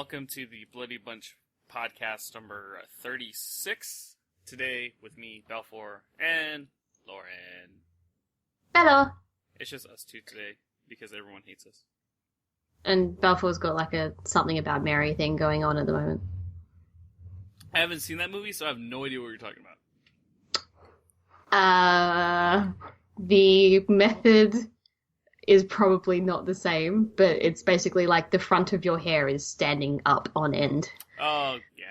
welcome to the Bloody Bunch podcast number 36. Today with me, Balfour, and Lauren. Hello. It's just us two today because everyone hates us. And Balfour's got like a something about Mary thing going on at the moment. I haven't seen that movie, so I have no idea what you're talking about. The method is probably not the same, but it's basically like the front of your hair is standing up on end. Oh, yeah.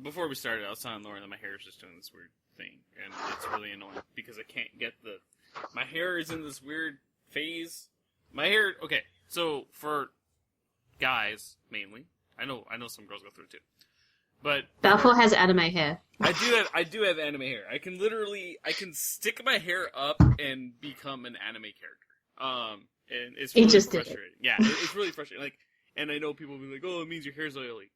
Before we started, I was telling Lauren that my hair is just doing this weird thing, and it's really annoying because I can't get my hair is in this weird phase. My hair, okay, so for guys, mainly, I know some girls go through it too, but Balfour has anime hair. I do have anime hair. I can stick my hair up and become an anime character. And it's really frustrating. Yeah, it's really frustrating. Like, and I know people will be like, "Oh, it means your hair's oily."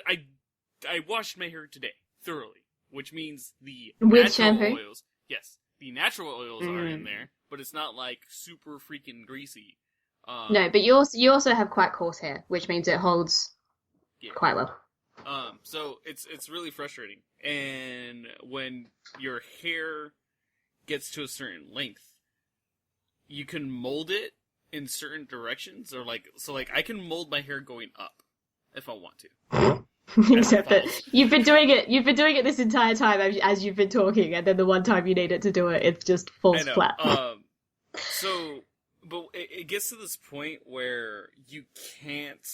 I washed my hair today thoroughly, which means the natural shampoo? oils. Yes, the natural oils are in there, but it's not like super freaking greasy. No, but you also have quite coarse hair, which means it holds quite well. So it's really frustrating. And when your hair gets to a certain length, you can mold it in certain directions, or so I can mold my hair going up if I want to. Except that you've been doing it this entire time as you've been talking, and then the one time you need it to do it, it just falls flat. But it gets to this point where you can't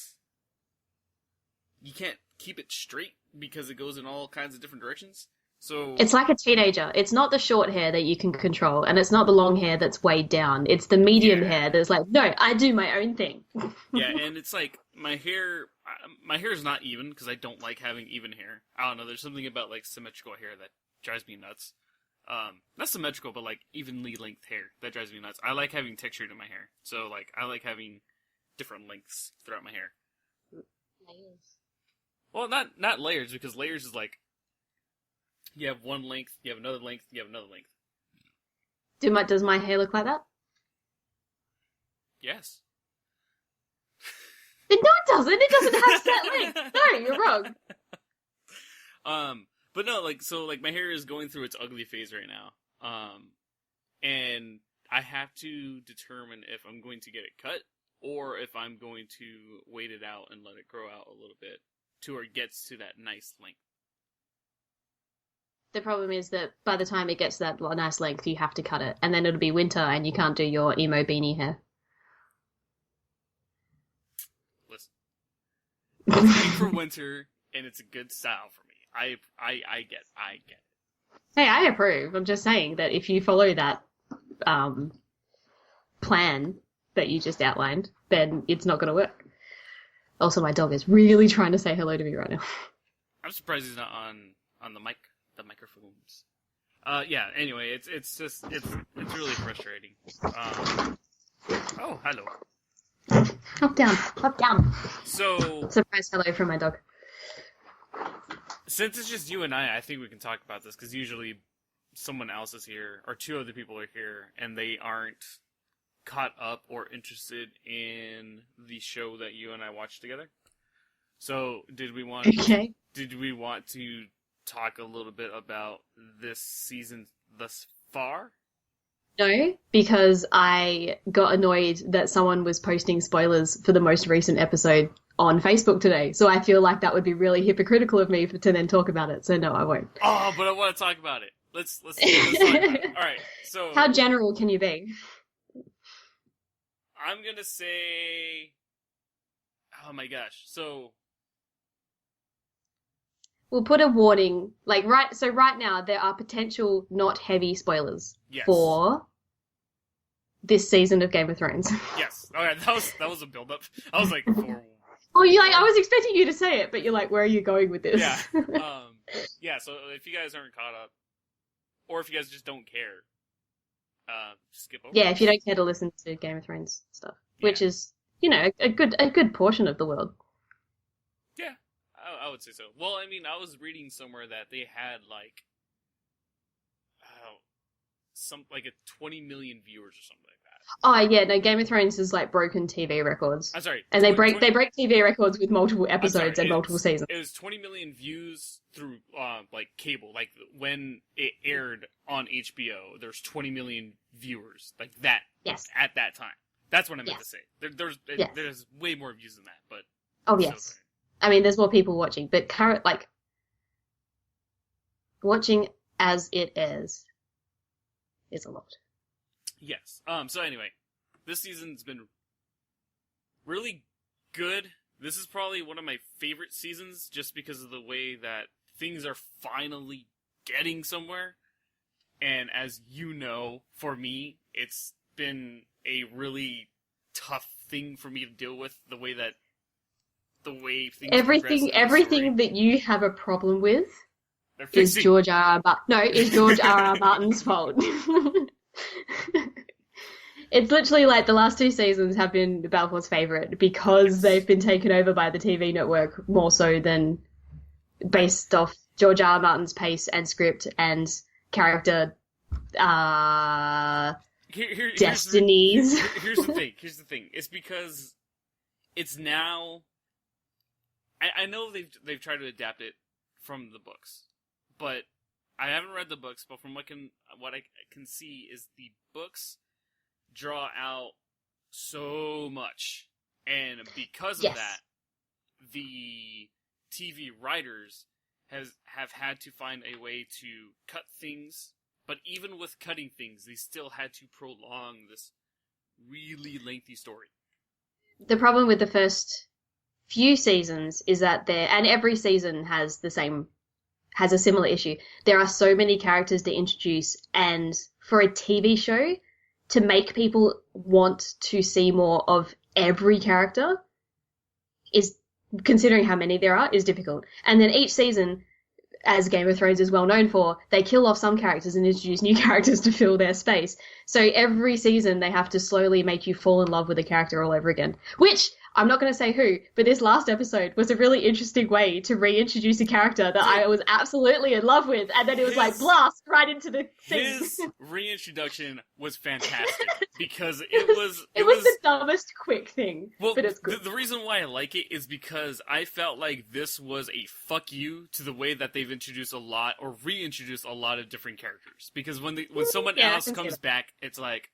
keep it straight because it goes in all kinds of different directions. So it's like a teenager. It's not the short hair that you can control, and it's not the long hair that's weighed down. It's the medium hair that's like, no, I do my own thing. Yeah, and it's like my hair is not even because I don't like having even hair. I don't know. There's something about like symmetrical hair that drives me nuts. Not symmetrical, but like evenly length hair that drives me nuts. I like having texture to my hair, so like I like having different lengths throughout my hair. Layers. Well, not layers, because layers is like you have one length, you have another length, you have another length. Does my hair look like that? Yes. No, it doesn't. It doesn't have set length. No, you're wrong. But no, my hair is going through its ugly phase right now. And I have to determine if I'm going to get it cut or if I'm going to wait it out and let it grow out a little bit to where it gets to that nice length. The problem is that by the time it gets to that nice length, you have to cut it, and then it'll be winter, and you can't do your emo beanie hair. Listen, it's made for winter, and it's a good style for me. I get it. Hey, I approve. I'm just saying that if you follow that plan that you just outlined, then it's not going to work. Also, my dog is really trying to say hello to me right now. I'm surprised he's not on the microphones. Yeah, anyway, it's really frustrating. Oh, hello. Hop down. So, surprise hello from my dog. Since it's just you and I think we can talk about this, because usually someone else is here, or two other people are here, and they aren't caught up or interested in the show that you and I watched together. So, did we want to talk a little bit about this season thus far? No, because I got annoyed that someone was posting spoilers for the most recent episode on Facebook today. So I feel like that would be really hypocritical of me to then talk about it. So no, I won't. Oh, but I want to talk about it. Let's talk about it. All right. So how general can you be? I'm going to say, oh my gosh. So we'll put a warning, right now there are potential not heavy spoilers for this season of Game of Thrones. Yes. Okay, that was a build up. I was like, oh, I was expecting you to say it, but you're like, where are you going with this? Yeah. Yeah, so if you guys aren't caught up, or if you guys just don't care, skip over. Yeah, if you don't care to listen to Game of Thrones stuff, which is, a good portion of the world. Yeah. I would say so. Well, I mean, I was reading somewhere that they had like a 20 million viewers or something like that. Oh yeah, no, Game of Thrones is like broken TV records. I'm sorry. And 20, they break TV records with multiple I'm sorry, episodes and multiple seasons. it was 20 million views through like cable. Like when it aired on HBO, there's 20 million viewers like that. Yes. At that time. That's what I meant Yes. to say. Yes. There's way more views than that, but Oh yes. I mean, there's more people watching, but current like watching as it airs is a lot. Yes. So anyway, this season's been really good. This is probably one of my favorite seasons just because of the way that things are finally getting somewhere. And as you know, for me, it's been a really tough thing for me to deal with, the way things Everything that you have a problem with is is George R. R. Martin's fault. It's literally like the last two seasons have been Balfour's favourite because they've been taken over by the TV network more so than based off George R. R. Martin's pace and script and character destinies. Here's the thing. It's because it's now. I know they've tried to adapt it from the books, but I haven't read the books. But from what I can see is the books draw out so much, and because of that, the TV writers have had to find a way to cut things. But even with cutting things, they still had to prolong this really lengthy story. The problem with the first few seasons is that and every season has a similar issue. There are so many characters to introduce, and for a TV show to make people want to see more of every character is, considering how many there are, is difficult. And then each season, as Game of Thrones is well known for, they kill off some characters and introduce new characters to fill their space. So every season they have to slowly make you fall in love with a character all over again. Which, I'm not going to say who, but this last episode was a really interesting way to reintroduce a character that I was absolutely in love with, and then it was like blast right into the thing. His reintroduction was fantastic because it was the dumbest quick thing, but it's good. The reason why I like it is because I felt like this was a fuck you to the way that they've introduced a lot or reintroduced a lot of different characters. Because when someone else comes back, it's like,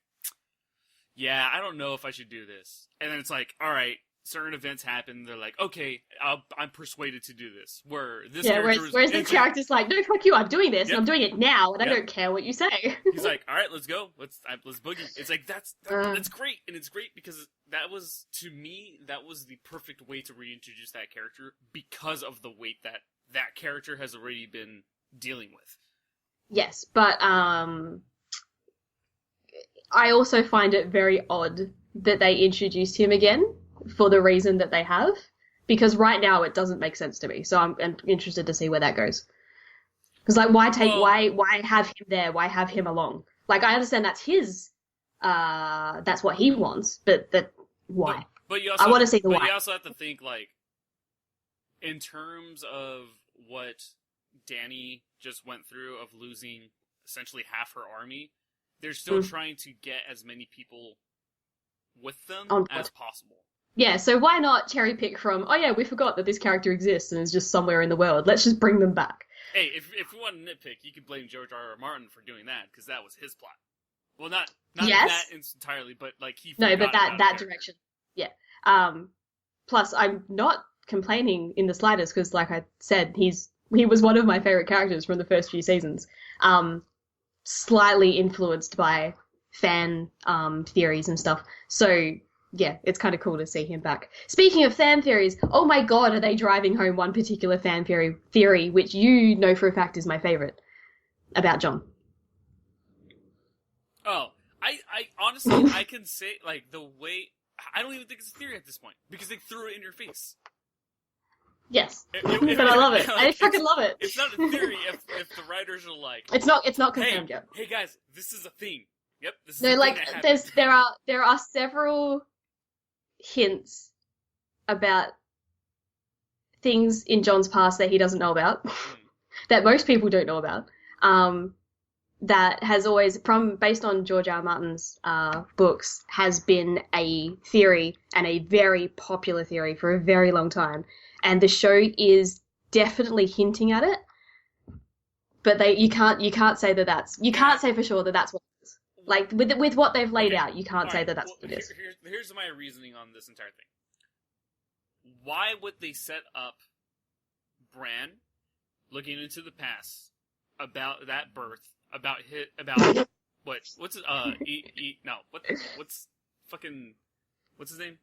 yeah, I don't know if I should do this, and then it's like, all right. Certain events happen, they're like, okay, I'm persuaded to do this. Whereas the character's like, no, fuck you, I'm doing this, and I'm doing it now, and I don't care what you say. He's like, all right, let's go, let's boogie. It's like, that's great, and it's great because to me, that was the perfect way to reintroduce that character because of the weight that character has already been dealing with. Yes, but I also find it very odd that they introduced him again for the reason that they have, because right now it doesn't make sense to me. So I'm interested to see where that goes. Because like, why have him there? Why have him along? Like, I understand that's his, that's what he wants, but why? But you also, I want to see the why. But you also have to think, like, in terms of what Dany just went through of losing essentially half her army, they're still trying to get as many people with them as possible. Yeah, so why not cherry pick from, oh yeah, we forgot that this character exists and is just somewhere in the world. Let's just bring them back. Hey, if we want to nitpick, you could blame George R. R. Martin for doing that, because that was his plot. Well, not that entirely, but like he forgot but that direction. Yeah. Plus, I'm not complaining in the slightest, because like I said, he was one of my favorite characters from the first few seasons. Slightly influenced by fan theories and stuff. So yeah, it's kind of cool to see him back. Speaking of fan theories, oh my god, are they driving home one particular fan theory, which you know for a fact is my favorite, about Jon. Oh, I honestly, I can say, like, the way, I don't even think it's a theory at this point, because they threw it in your face. Yes, but I love it. I fucking love it. It's not a theory if the writers are like, it's not confirmed yet. Hey guys, this is a thing. Yep, this is no, like there are several hints about things in Jon's past that he doesn't know about, that most people don't know about. that has always, based on George R. R. Martin's books, has been a theory, and a very popular theory for a very long time. And the show is definitely hinting at it, but you can't say that you can't say for sure that that's what it is. Like with what they've laid out, you can't say that that's what it is. Here's my reasoning on this entire thing. Why would they set up Bran looking into the past about that birth, about what's his what's his name?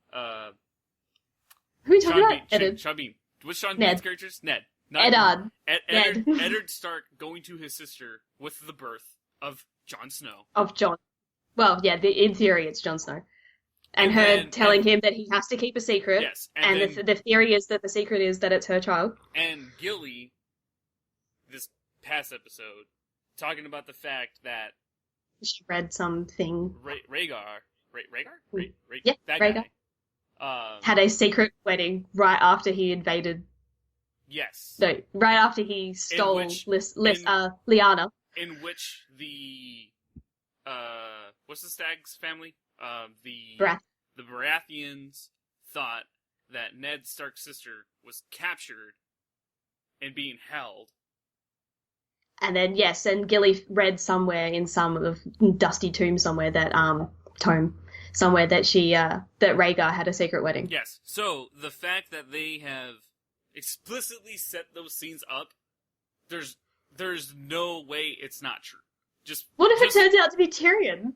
Who are you talking about? Eddard. Sean Bean. What's Sean Ned. Bean's character's? Ned. Eddard. Eddard Stark going to his sister with the birth of Jon Snow. Of Jon. Well, yeah, in theory it's Jon Snow. And her telling him that he has to keep a secret. Yes. And the theory is that the secret is that it's her child. And Gilly, this past episode, talking about the fact that she read something. Rhaegar? Yeah, that Rhaegar. Guy. Had a secret wedding right after he invaded. Yes. No, right after he stole Lyanna. In which the what's the Stag's family? The Baratheons thought that Ned Stark's sister was captured and being held. And then and Gilly read somewhere in some of dusty tomb somewhere that she that Rhaegar had a secret wedding. Yes. So the fact that they have explicitly set those scenes up, there's no way it's not true. What if it turns out to be Tyrion?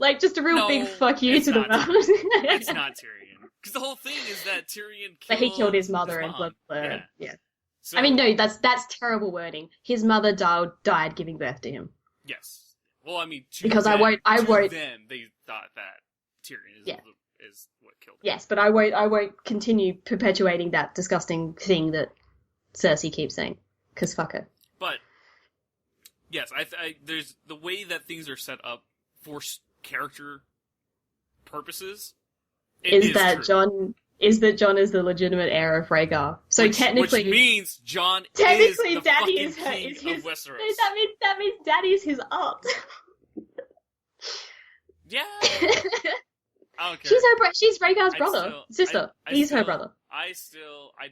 Like, just a real big fuck you to the world. It's not Tyrion. Because the whole thing is that Tyrion killed... But he killed his mother and blah, blah, blah. Yeah. So, I mean, no, that's terrible wording. His mother died giving birth to him. Yes. Well, I mean, because them, I won't. Them, they thought that Tyrion is what killed him. Yes, but I won't continue perpetuating that disgusting thing that Cersei keeps saying. Because fuck her. But, yes, there's the way that things are set up for character purposes. Is that Jon is the legitimate heir of Rhaegar? So technically, which means Jon is the Daddy fucking king of Westeros. That means Daddy's his aunt. Yeah. I don't care. She's Rhaegar's sister. He's her brother. I'd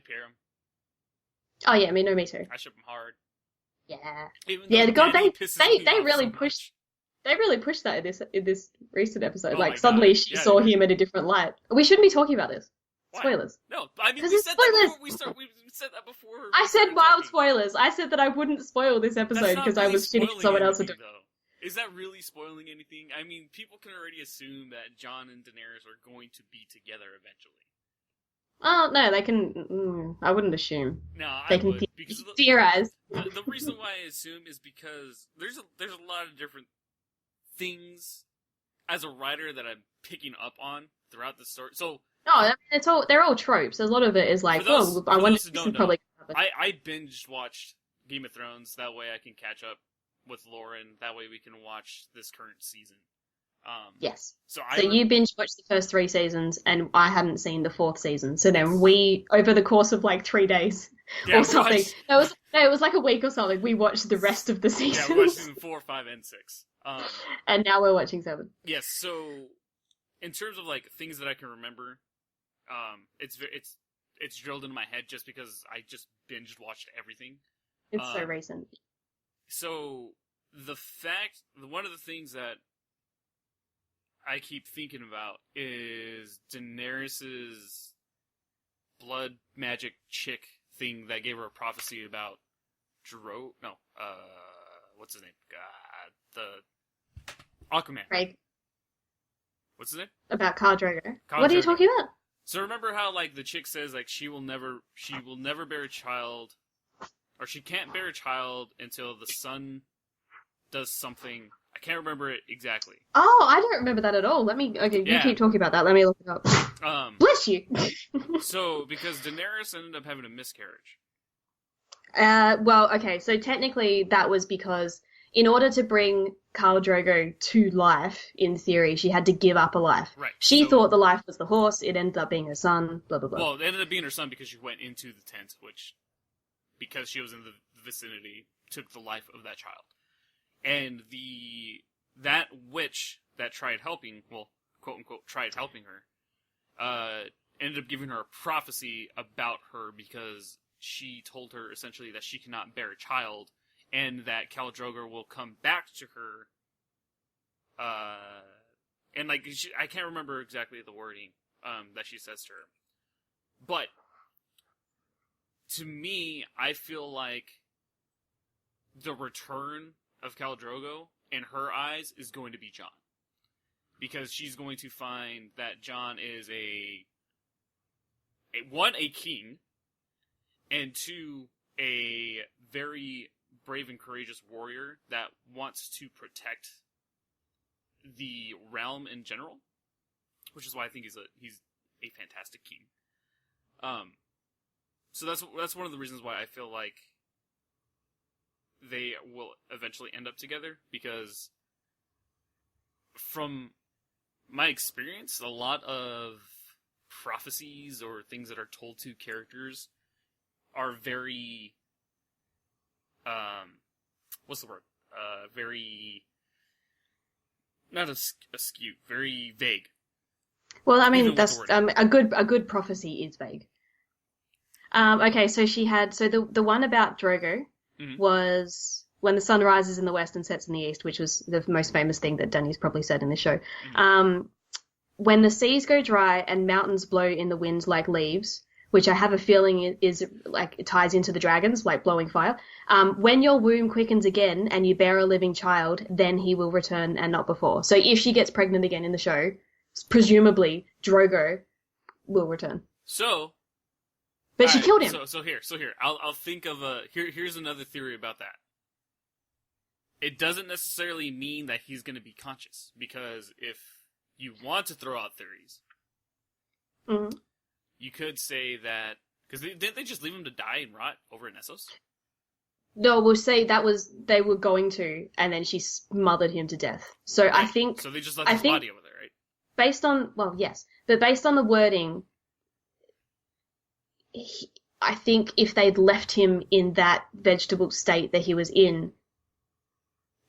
pair him. Oh yeah, me too. I ship him hard. Yeah. God, they really pushed. They really pushed that in this recent episode. Oh like suddenly she saw him in a different light. We shouldn't be talking about this. Why? Spoilers. No, I mean we said that before. We said that before. I said mild spoilers. I said that I wouldn't spoil this episode because I was shitting someone else would do. Is that really spoiling anything? I mean, people can already assume that Jon and Daenerys are going to be together eventually. Oh no, they can. I wouldn't assume. No, they can theorize. The reason why I assume is because there's a lot of different things as a writer that I'm picking up on throughout the story. So I mean, they're all tropes. A lot of it is like, I wonder if this is probably. I binge watched Game of Thrones. That way I can catch up with Lauren. That way we can watch this current season. Yes. So you binge watched the first 3 seasons, and I hadn't seen the 4th season. So then we, over the course of like 3 days or something, it was like a week or something. We watched the rest of the seasons. Yeah, we watched season 4, 5, and 6. And now we're watching 7. Yes. So in terms of like things that I can remember, it's drilled into my head just because I just binge watched everything. It's so recent. So one of the things that I keep thinking about is Daenerys's blood magic chick thing that gave her a prophecy about what's his name? God, the Aquaman. Right. What's his name? About Khal Drogo. What are you talking about? So remember how like the chick says like she will never bear a child, or she can't bear a child until the son does something. I can't remember it exactly. Oh, I don't remember that at all. You keep talking about that. Let me look it up. Bless you. So, because Daenerys ended up having a miscarriage. Well, okay, so technically that was because in order to bring Khal Drogo to life, in theory, she had to give up a life. Right. She thought the life was the horse, it ended up being her son, blah, blah, blah. Well, it ended up being her son because she went into the tent, which, because she was in the vicinity, took the life of that child. And that witch that tried helping, well, quote unquote, tried helping her, ended up giving her a prophecy about her because she told her essentially that she cannot bear a child, and that Khal Drogo will come back to her. And like I can't remember exactly the wording that she says to her, but to me, I feel like the return of Khal Drogo in her eyes is going to be Jon, because she's going to find that Jon is a king, and two, a very brave and courageous warrior that wants to protect the realm in general, which is why I think he's a fantastic king. So that's one of the reasons why I feel like they will eventually end up together, because from my experience, a lot of prophecies or things that are told to characters are very, what's the word? Very, not askew, very vague. Well, I mean, that's a good prophecy is vague. Okay, so the one about Drogo was when the sun rises in the west and sets in the east, which was the most famous thing that Danny's probably said in the show. When the seas go dry and mountains blow in the wind like leaves, which I have a feeling is like it ties into the dragons, like blowing fire. When your womb quickens again and you bear a living child, then he will return and not before. So if she gets pregnant again in the show, presumably Drogo will return. But she killed him. So here, I'll think of here's another theory about that. It doesn't necessarily mean that he's going to be conscious, because if you want to throw out theories, you could say that, because didn't they just leave him to die and rot over in Essos? No, we'll say they were going to, and then she smothered him to death. So right. I think so. They just left his body over there, right? Based on based on the wording, I think if they'd left him in that vegetable state that he was in,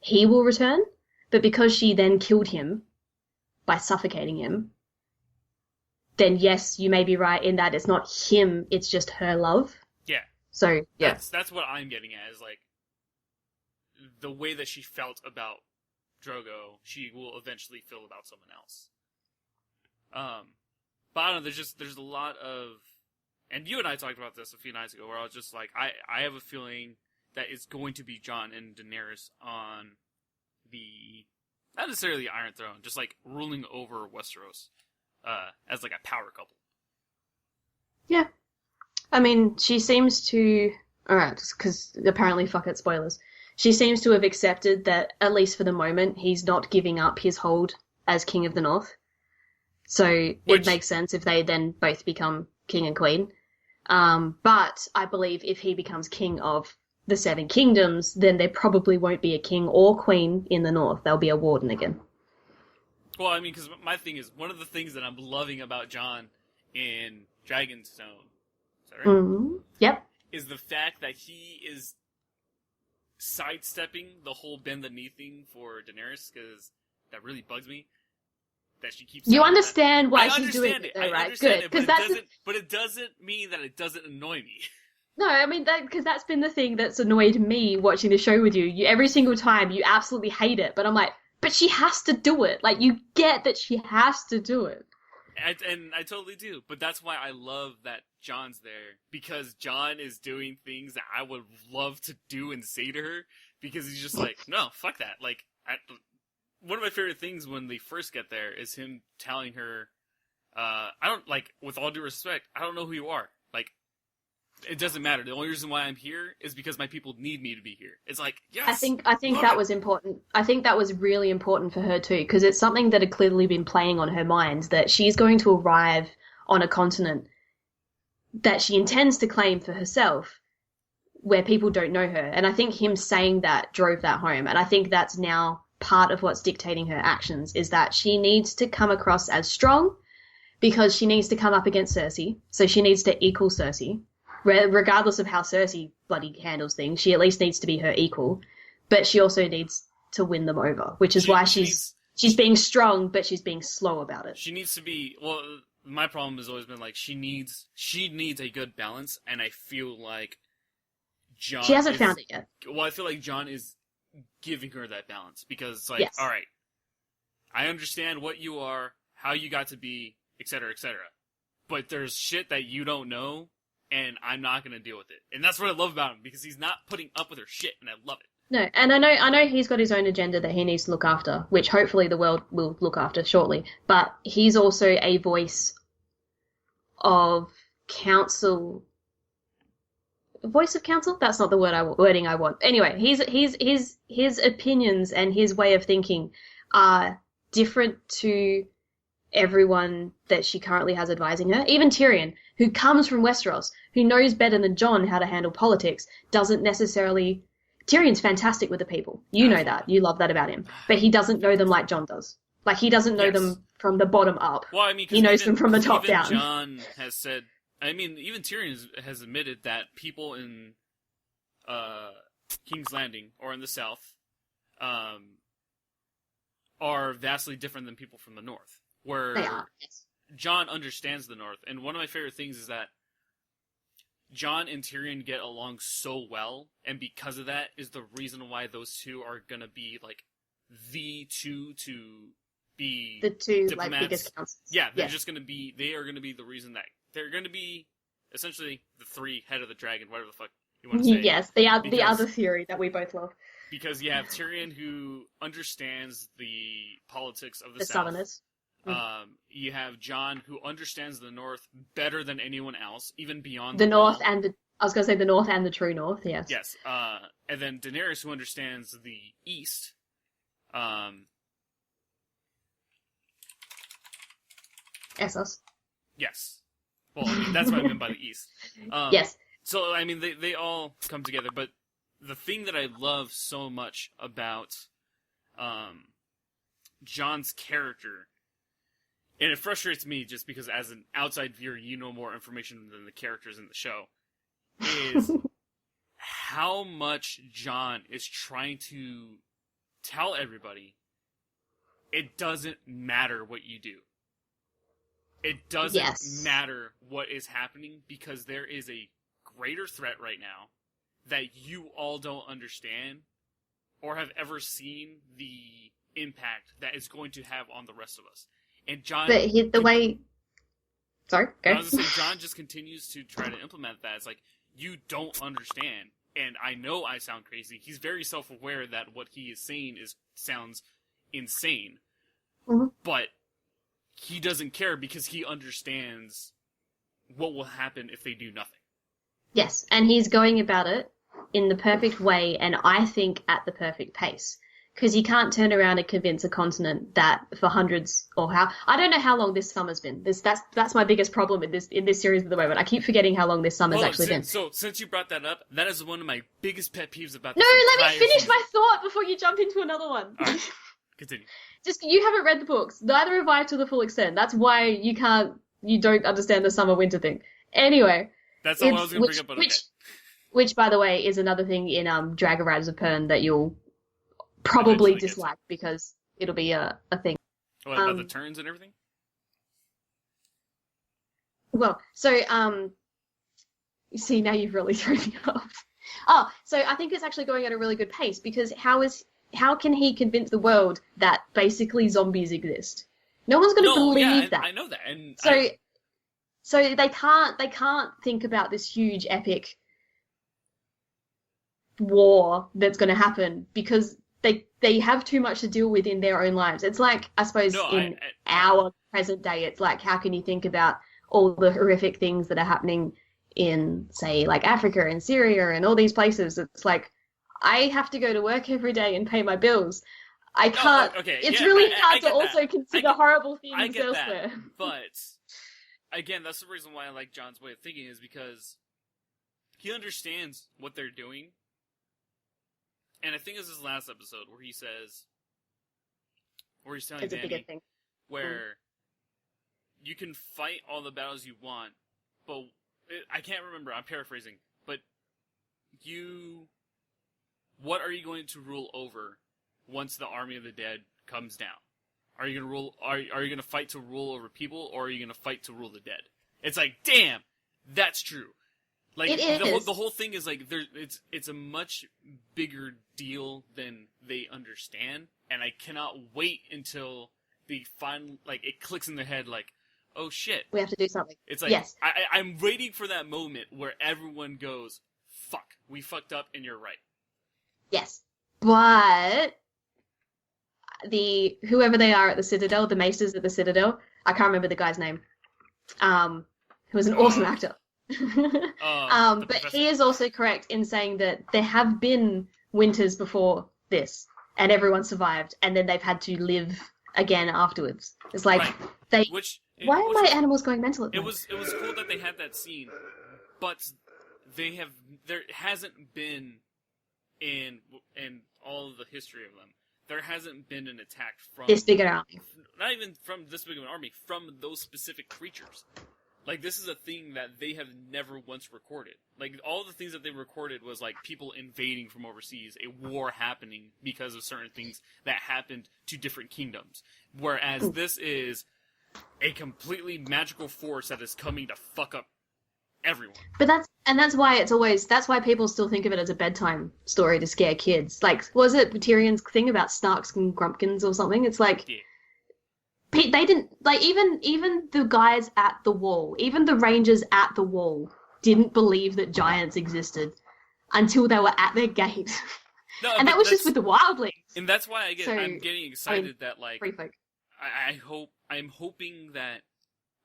he will return. But because she then killed him by suffocating him, then yes, you may be right in that it's not him, it's just her love. Yeah. So, yeah. That's what I'm getting at, is like, the way that she felt about Drogo, she will eventually feel about someone else. But I don't know, there's a lot of, and you and I talked about this a few nights ago, where I was just like, I have a feeling that it's going to be Jon and Daenerys on the, not necessarily the Iron Throne, just like ruling over Westeros, as like a power couple. Yeah. I mean, she seems to, alright, because apparently, fuck it, spoilers. She seems to have accepted that, at least for the moment, he's not giving up his hold as King of the North. So it makes sense if they then both become King and Queen. But I believe if he becomes King of the Seven Kingdoms, then there probably won't be a King or Queen in the North. There'll be a Warden again. Well, I mean, because my thing is, one of the things that I'm loving about Jon in Dragonstone, is that right? Mm-hmm. Yep. Is the fact that he is sidestepping the whole bend the knee thing for Daenerys, because that really bugs me. That she keeps. You understand why she's doing it, though, right? Good, but it doesn't mean that it doesn't annoy me. No, I mean, because that's been the thing that's annoyed me watching the show with you. Every single time, you absolutely hate it, but I'm like, but she has to do it. Like, you get that she has to do it. And I totally do, but that's why I love that Jon's there, because Jon is doing things that I would love to do and say to her, because he's just like, no, fuck that. Like, one of my favorite things when they first get there is him telling her, I don't, like, with all due respect, I don't know who you are. Like, it doesn't matter. The only reason why I'm here is because my people need me to be here. It's like, yes! I think that was important. I think that was really important for her too, because it's something that had clearly been playing on her mind, that she's going to arrive on a continent that she intends to claim for herself, where people don't know her. And I think him saying that drove that home. And I think that's now part of what's dictating her actions, is that she needs to come across as strong, because she needs to come up against Cersei. So she needs to equal Cersei. Regardless of how Cersei bloody handles things, she at least needs to be her equal. But she also needs to win them over, which is why she's being strong, but she's being slow about it. She needs to be, well, my problem has always been, like, she needs a good balance, and I feel like John... She hasn't found it yet. Well, I feel like John is giving her that balance, because it's like, yes. Alright, I understand what you are, how you got to be, etc., etc., but there's shit that you don't know, and I'm not gonna deal with it. And that's what I love about him, because he's not putting up with her shit, and I love it. No, and I know he's got his own agenda that he needs to look after, which hopefully the world will look after shortly, but he's also a voice of counsel. Voice of counsel? That's not the wording I want. Anyway, his opinions and his way of thinking are different to everyone that she currently has advising her. Even Tyrion, who comes from Westeros, who knows better than Jon how to handle politics, doesn't necessarily... Tyrion's fantastic with the people. You know that. You love that about him. But he doesn't know them like Jon does. Like, he doesn't know them from the bottom up. Well, I mean, he knows them from the top down. Jon has said... I mean, even Tyrion has admitted that people in King's Landing, or in the South, are vastly different than people from the North. Where they are, yes. Jon understands the North. And one of my favorite things is that Jon and Tyrion get along so well, and because of that is the reason why those two are gonna be, like, the two to be the two, diplomats. like, biggest councils. Yeah, they are gonna be the reason that they're gonna be essentially the three head of the dragon, whatever the fuck you want to say. Yes, the other theory that we both love. Because you have Tyrion, who understands the politics of the South. Southerners. You have Jon, who understands the North better than anyone else, even beyond the North and the... I was going to say the North and the true North, yes. Yes. And then Daenerys, who understands the East. Essos. Yes. Well, I mean, that's what I meant by the East. Yes. So, I mean, they all come together, but the thing that I love so much about Jon's character, and it frustrates me just because as an outside viewer, you know more information than the characters in the show, is how much Jon is trying to tell everybody it doesn't matter what you do. It doesn't matter what is happening because there is a greater threat right now that you all don't understand or have ever seen the impact that it's going to have on the rest of us. And Jon... But the way... Sorry, go. I was going to say, Jon just continues to try to implement that. It's like, you don't understand. And I know I sound crazy. He's very self-aware that what he is saying sounds insane. Mm-hmm. But he doesn't care because he understands what will happen if they do nothing. Yes, and he's going about it in the perfect way, and I think at the perfect pace. Because you can't turn around and convince a continent that for hundreds or I don't know how long this summer's been. That's my biggest problem in this series at the moment. I keep forgetting how long this summer's actually been. So since you brought that up, that is one of my biggest pet peeves about this. No, let me finish my thought before you jump into another one. All right, continue. Just, you haven't read the books. Neither have I to the full extent. That's why you don't understand the summer-winter thing. Anyway. That's all I was going to bring up, but okay. Which, by the way, is another thing in Dragon Riders of Pern that you'll probably dislike because it'll be a thing. What, about the turns and everything? Well, so, you see, now you've really thrown me off. Oh, so I think it's actually going at a really good pace because how can he convince the world that basically zombies exist? No one's going to believe that. I know that. And so they can't think about this huge epic war that's going to happen because they have too much to deal with in their own lives. It's like, I suppose, our present day, it's like, how can you think about all the horrific things that are happening in, say, like Africa and Syria and all these places? It's like, I have to go to work every day and pay my bills. I can't. It's really hard to also consider horrible things elsewhere. But again, that's the reason why I like Jon's way of thinking is because he understands what they're doing. And I think it's his last episode where he's telling it's Dany, a bigger thing. where you can fight all the battles you want, but I can't remember. I'm paraphrasing, but what are you going to rule over once the army of the dead comes down? Are you gonna rule? Are you gonna fight to rule over people, or are you gonna fight to rule the dead? It's like, damn, that's true. Like It is. the whole thing is like it's a much bigger deal than they understand, and I cannot wait until the final it clicks in their head like, oh shit, We have to do something. it's like Yes. I'm waiting for that moment where everyone goes, fuck, we fucked up, and you're right. Yes. But whoever they are at the Citadel, the Maesters at the Citadel, I can't remember the guy's name. Who was an awesome actor. But professor. he is also correct in saying that there have been winters before this, and everyone survived, and then they've had to live again afterwards. It's like Right. Why are my animals going mental at It night? was cool that they had that scene, but there hasn't been in all of the history of them. There hasn't been an attack from This big an army. not even from this big of an army, from those specific creatures. Like, this is a thing that they have never once recorded. Like, all the things that they recorded was, like, people invading from overseas, a war happening because of certain things that happened to different kingdoms. Whereas this is a completely magical force that is coming to fuck up everyone. But that's why people still think of it as a bedtime story to scare kids. Like, was it Tyrion's thing about Snarks and Grumpkins or something? It's like, Yeah. they didn't, like, even the guys at the wall, even the rangers at the wall didn't believe that giants existed until they were at their gate. No, And that was just with the wildlings. And that's why I'm getting excited I mean, that, like, Free folk. I'm hoping that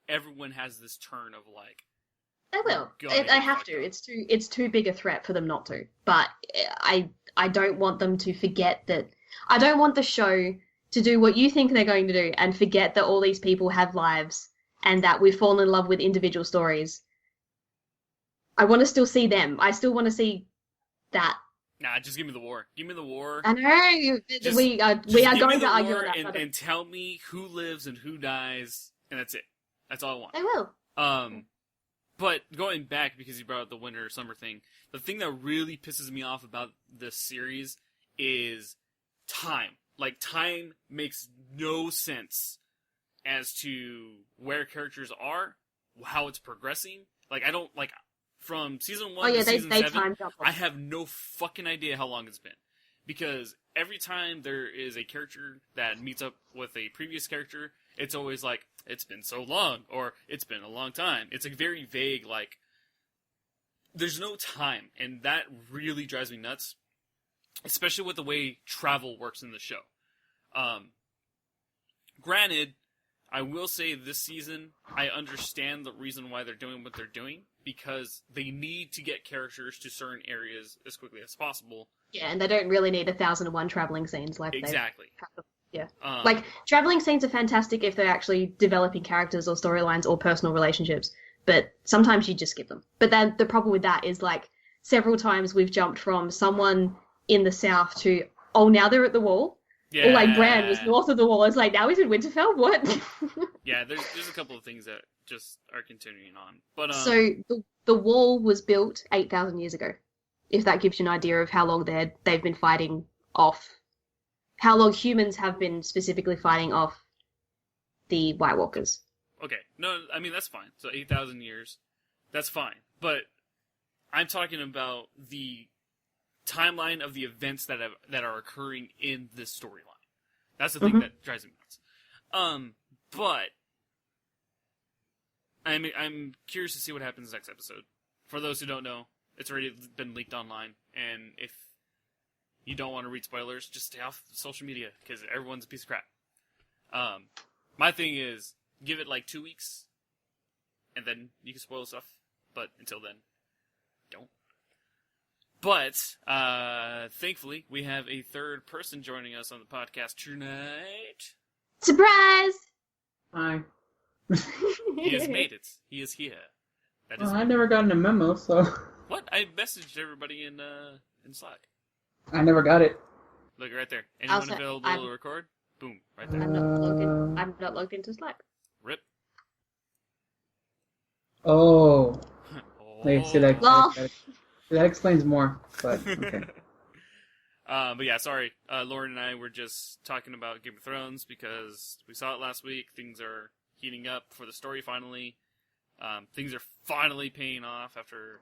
everyone has this turn of, like, They will. God, They have to. It's too big a threat for them not to. But I don't want them to forget that. I don't want the show to do what you think they're going to do and forget that all these people have lives and that we've fallen in love with individual stories. I want to still see them. I still want to see that. nah, just give me the war. Give me the war. I know we are Just give me going the to argue war on that. and tell me who lives and who dies, and that's it. That's all I want. They will. But going back, because you brought up the winter or summer thing, the thing that really pisses me off about this series is time. Like, time makes no sense as to where characters are, how it's progressing. Like, I don't, like, from season 1 to season 7, time jump. I have no fucking idea how long it's been. Because every time there is a character that meets up with a previous character, it's always like, it's been so long, or it's been a long time. It's a very vague, like, there's no time, and that really drives me nuts. Especially with the way travel works in the show. Granted, I will say this season, I understand the reason why they're doing what they're doing, because they need to get characters to certain areas as quickly as possible. Yeah, and they don't really need 1001 traveling scenes like Exactly. Yeah. Um, Like, traveling scenes are fantastic if they're actually developing characters or storylines or personal relationships, but sometimes you just skip them. But then the problem with that is, like, several times we've jumped from someone in the south to, oh, now they're at the wall? yeah. Or, like, Bran was north of the wall. It's like, now he's in Winterfell? What? Yeah, there's a couple of things that just are continuing on. But, So, the wall was built 8,000 years ago, if that gives you an idea of how long they've been fighting off. How long humans have been specifically fighting off the White Walkers. okay. No, I mean, that's fine. So 8,000 years, that's fine. But I'm talking about the timeline of the events that are occurring in this storyline. That's the thing that drives me nuts. But I'm curious to see what happens next episode. For those who don't know, it's already been leaked online, and if you don't want to read spoilers, just stay off social media, because everyone's a piece of crap. My thing is, give it like 2 weeks, and then you can spoil stuff, but until then, don't. But, thankfully, we have a third person joining us on the podcast tonight. Surprise! Hi. He has made it. He is here. That is Well, I never gotten a memo, so what? I messaged everybody in Slack. I never got it. Look, right there. Anyone Also, available to record? Boom, right there. I'm not logged into Slack. Rip. Oh, Oh. wait, see that Well. explains more. But okay. But yeah, sorry. Lauren and I were just talking about Game of Thrones because we saw it last week. Things are heating up for the story finally. Things are finally paying off after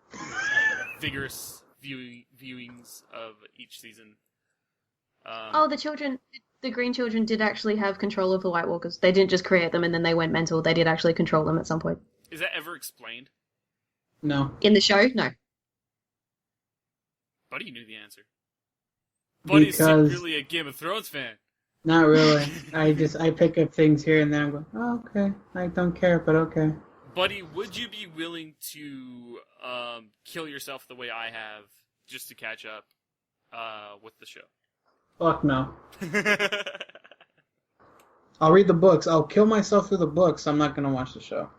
vigorous viewings of each season. The green children did actually have control of the White Walkers. They didn't just create them and then they went mental. They did actually control them at some point. Is that ever explained? No. In the show? No. Buddy knew the answer. Buddy's Because- secretly a Game of Thrones fan. Not really. I pick up things here and there and go, oh, okay. I don't care, but okay. Buddy, would you be willing to kill yourself the way I have just to catch up with the show? Fuck no. I'll read the books. I'll kill myself through the books. I'm not gonna watch the show.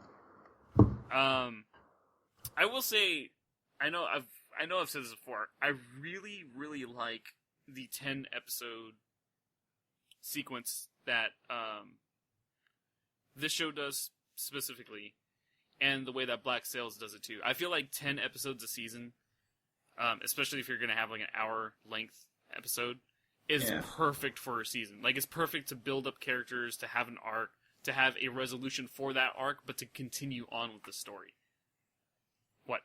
I will say, I know I've said this before. I really, really like the 10 episode sequence that this show does specifically, and the way that Black Sails does it too. I feel like 10 episodes a season, especially if you're gonna have like an hour length episode, is perfect for a season. Like, it's perfect to build up characters, to have an arc, to have a resolution for that arc, but to continue on with the story. What?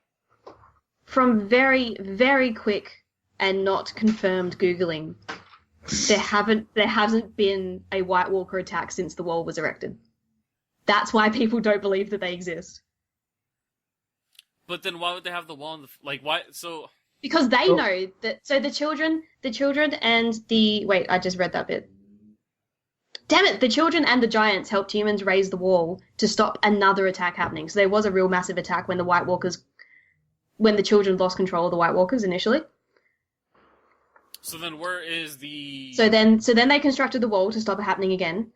From very, very quick and not confirmed Googling, there hasn't been a White Walker attack since the wall was erected. That's why people don't believe that they exist. But then why would they have the wall in the... Like, why... So... Because they know that... So the children and the... Wait, I just read that bit. Damn it! The children and the giants helped humans raise the wall to stop another attack happening. So there was a real massive attack when the White Walkers... When the children lost control of the White Walkers initially. So then where is the... So then they constructed the wall to stop it happening again.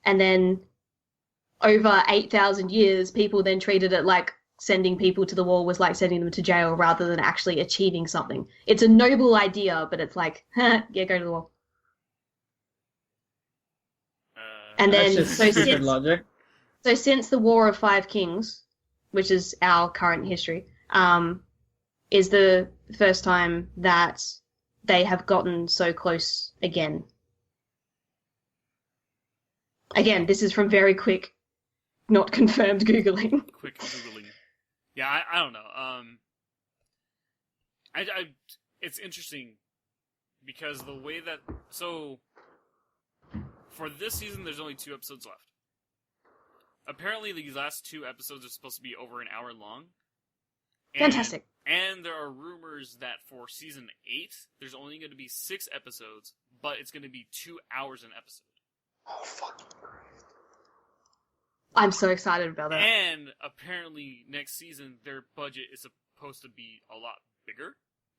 And then over 8,000 years, people then treated it like sending people to the wall was like sending them to jail rather than actually achieving something. It's a noble idea, but it's like, yeah, go to the wall. And then, That's just stupid logic. So since the War of Five Kings, which is our current history, is the first time that they have gotten so close again. Again, this is from very quick, not confirmed Googling. Quick Googling. Yeah, I don't know. It's interesting because the way that... So, for this season, there's only 2 episodes left. Apparently, these last 2 episodes are supposed to be over an hour long. Fantastic. And there are rumors that for season 8, there's only going to be 6 episodes, but it's going to be 2 hours an episode. Oh, fucking Christ. I'm so excited about that. And apparently, next season, their budget is supposed to be a lot bigger,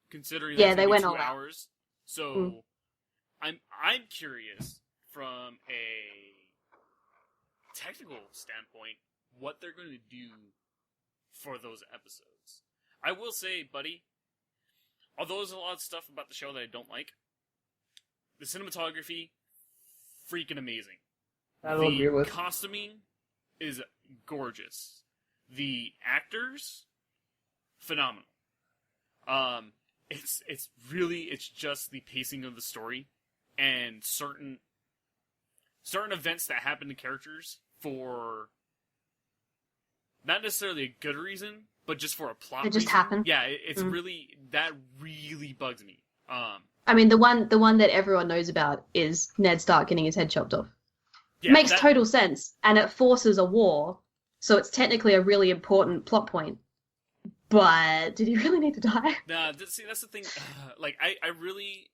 considering that they went 2 all out. hours. So, I'm curious from a technical standpoint what they're going to do for those episodes. I will say, buddy, although there's a lot of stuff about the show that I don't like, the cinematography, freaking amazing. I'll agree with. The costuming is gorgeous. The actors, phenomenal. It's just the pacing of the story and certain events that happen to characters for not necessarily a good reason, but just for a plot It just reason. happened. Yeah, it's really bugs me. I mean, the one that everyone knows about is Ned Stark getting his head chopped off. Yeah, Makes total sense, and it forces a war, so it's technically a really important plot point. But did he really need to die? Nah, see, that's the thing. Like, I really...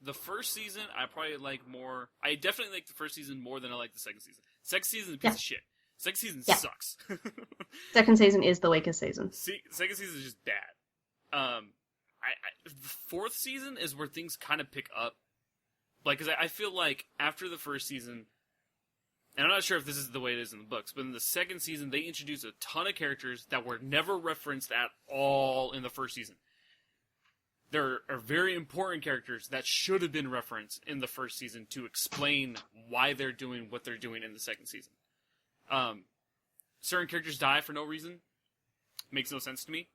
The first season, I probably like more... I definitely like the first season more than I like the second season. Second season is a piece of shit. Second season sucks. Second season is the weakest season. Second season is just bad. The fourth season is where things kind of pick up. Like, because I feel like after the first season... And I'm not sure if this is the way it is in the books, but in the second season, they introduced a ton of characters that were never referenced at all in the first season. There are very important characters that should have been referenced in the first season to explain why they're doing what they're doing in the second season. Certain characters die for no reason. Makes no sense to me.